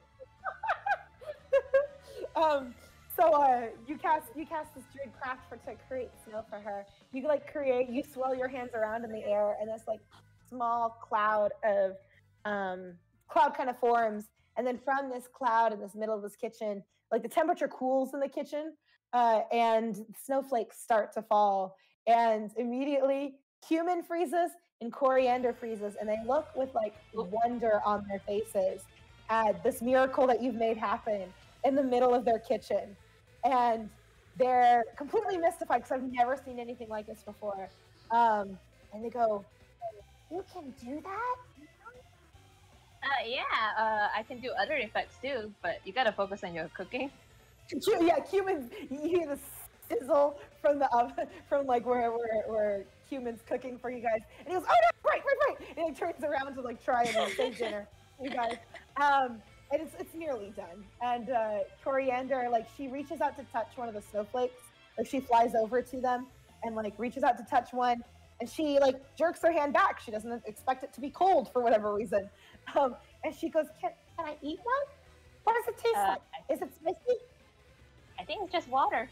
So you cast this Druidcraft to create snow for her. You you swirl your hands around in the air, and this like small cloud of cloud kind of forms, and then from this cloud in this middle of this kitchen, like the temperature cools in the kitchen, and snowflakes start to fall, and immediately Cumin freezes and Coriander freezes, and they look with like wonder on their faces at this miracle that you've made happen in the middle of their kitchen, and they're completely mystified because I've never seen anything like this before, and they go, "You can do that?" Yeah, I can do other effects too, but you gotta focus on your cooking. Yeah, Cumin's, you hear the sizzle from the oven, from like where Cumin's cooking for you guys, and he goes, "Oh no, right," and he turns around to like try and like, save dinner for you guys, and it's nearly done. And Coriander, like she reaches out to touch one of the snowflakes, like she flies over to them and like reaches out to touch one, and she like jerks her hand back. She doesn't expect it to be cold for whatever reason, and she goes, "Can I eat one? What does it taste like? Is it spicy?" I think it's just water.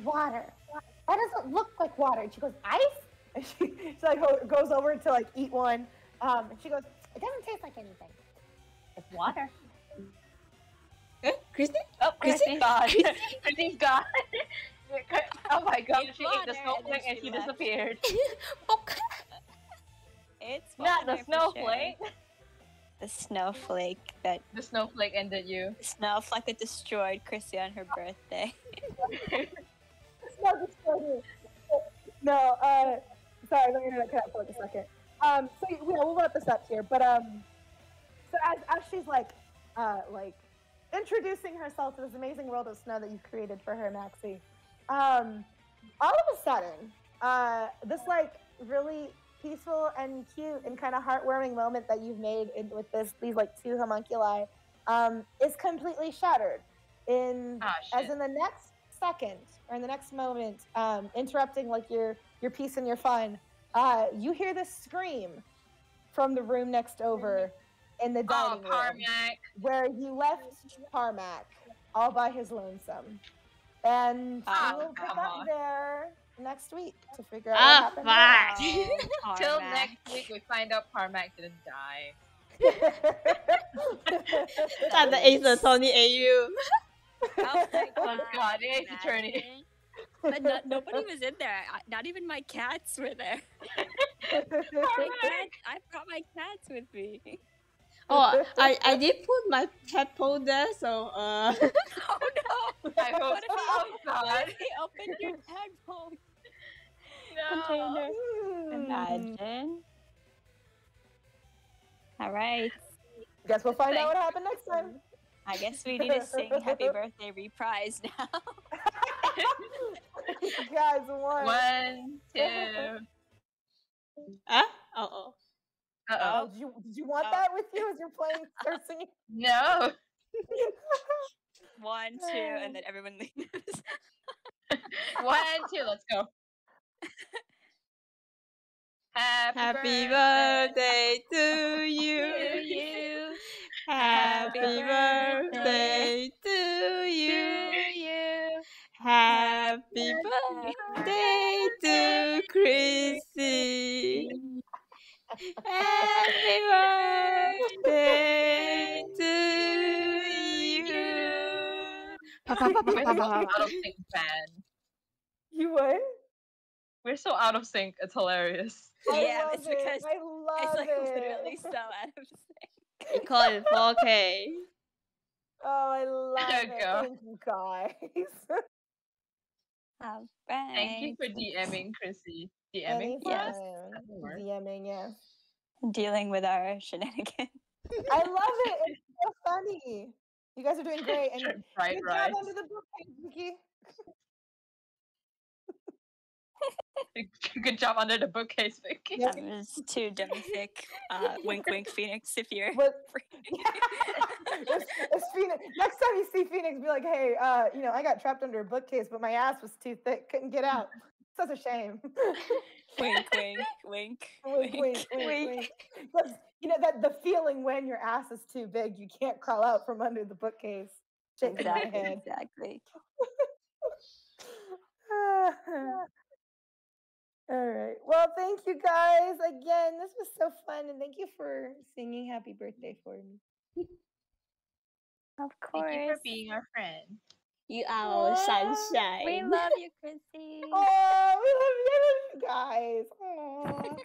Water. That doesn't look like water. And she goes, "Ice?" And she like goes over to like eat one. And she goes, "It doesn't taste like anything." It's water. Krissey? Oh, Krissey's gone. Krissey? Krissey's gone. Oh my god, It's she ate the water, and snowflake then and she she left. disappeared. Okay. It's Not the water for snowflake. sure. The snowflake that The snowflake ended you. the snowflake that destroyed Krissey on her birthday. It's not just funny. No, sorry, let me internet cut out for like a second. So yeah, we'll wrap this up here. But so as she's like introducing herself to this amazing world of snow that you've created for her, Maxie, all of a sudden, this like really peaceful and cute and kind of heartwarming moment that you've made with these like two homunculi, is completely shattered. As in the next second or in the next moment, interrupting like your peace and your fun, you hear this scream from the room next over in the dining room, Parmac. where you left Parmac all by his lonesome. And Oh, we will pick come up on. there next week to figure out what happened. fuck. Till Parmac. next week, we find out Parmac didn't die. At the Ace Attorney AU. Oh my Oh god, the Ace Attorney. imagine. But nobody was in there. Not even my cats were there. I brought my cats with me. Oh, I did put my tadpole there, so Oh no! I hope What if oh What god. if he opened your tadpole No. container? Imagine. All right. Guess we'll find out what happened next time. I guess we need to sing Happy Birthday reprise now. You guys won. 1, 2. Huh? Uh-oh. Uh-oh. Did you want that with you as you're playing start singing? No. 1, 2, and then everyone leaves. 1, 2, let's go. Happy birthday to you. you. Happy birthday to you. Happy birthday to Krissey. Happy birthday to you. Pa, pa, pa, pa, We're pa, so pa, pa. out of sync, man. You what? We're so out of sync. It's hilarious. Yeah, I it's love it. because I love it's like it. literally so out of sync. You call it 4K. Oh, I love There you it. go. Thank you guys. All right. Thank you for DMing, Krissey. DMing for us? Anytime. That's the word. DMing, yes. Dealing with our shenanigans. I love it. It's so funny. You guys are doing great. And Sure, good fried job rice. under the bookcase, Vicky. Good job under the bookcase, Vicky. Yep. It's too demonic. Wink, wink, Phoenix, if you're But free. it's Phoenix. Next time you see Phoenix, be like, hey, I got trapped under a bookcase, but my ass was too thick, couldn't get out. Such a shame. Wink, wink, wink, Wink, wink, wink, wink. But, that the feeling when your ass is too big, you can't crawl out from under the bookcase. Shaking my Exactly, head. exactly. All right. Well, thank you guys again. This was so fun, and thank you for singing "Happy Birthday" for me. Of Thank you for course. being our friend. You are our sunshine. We love you, Krissey. Oh, we love you guys. Aw.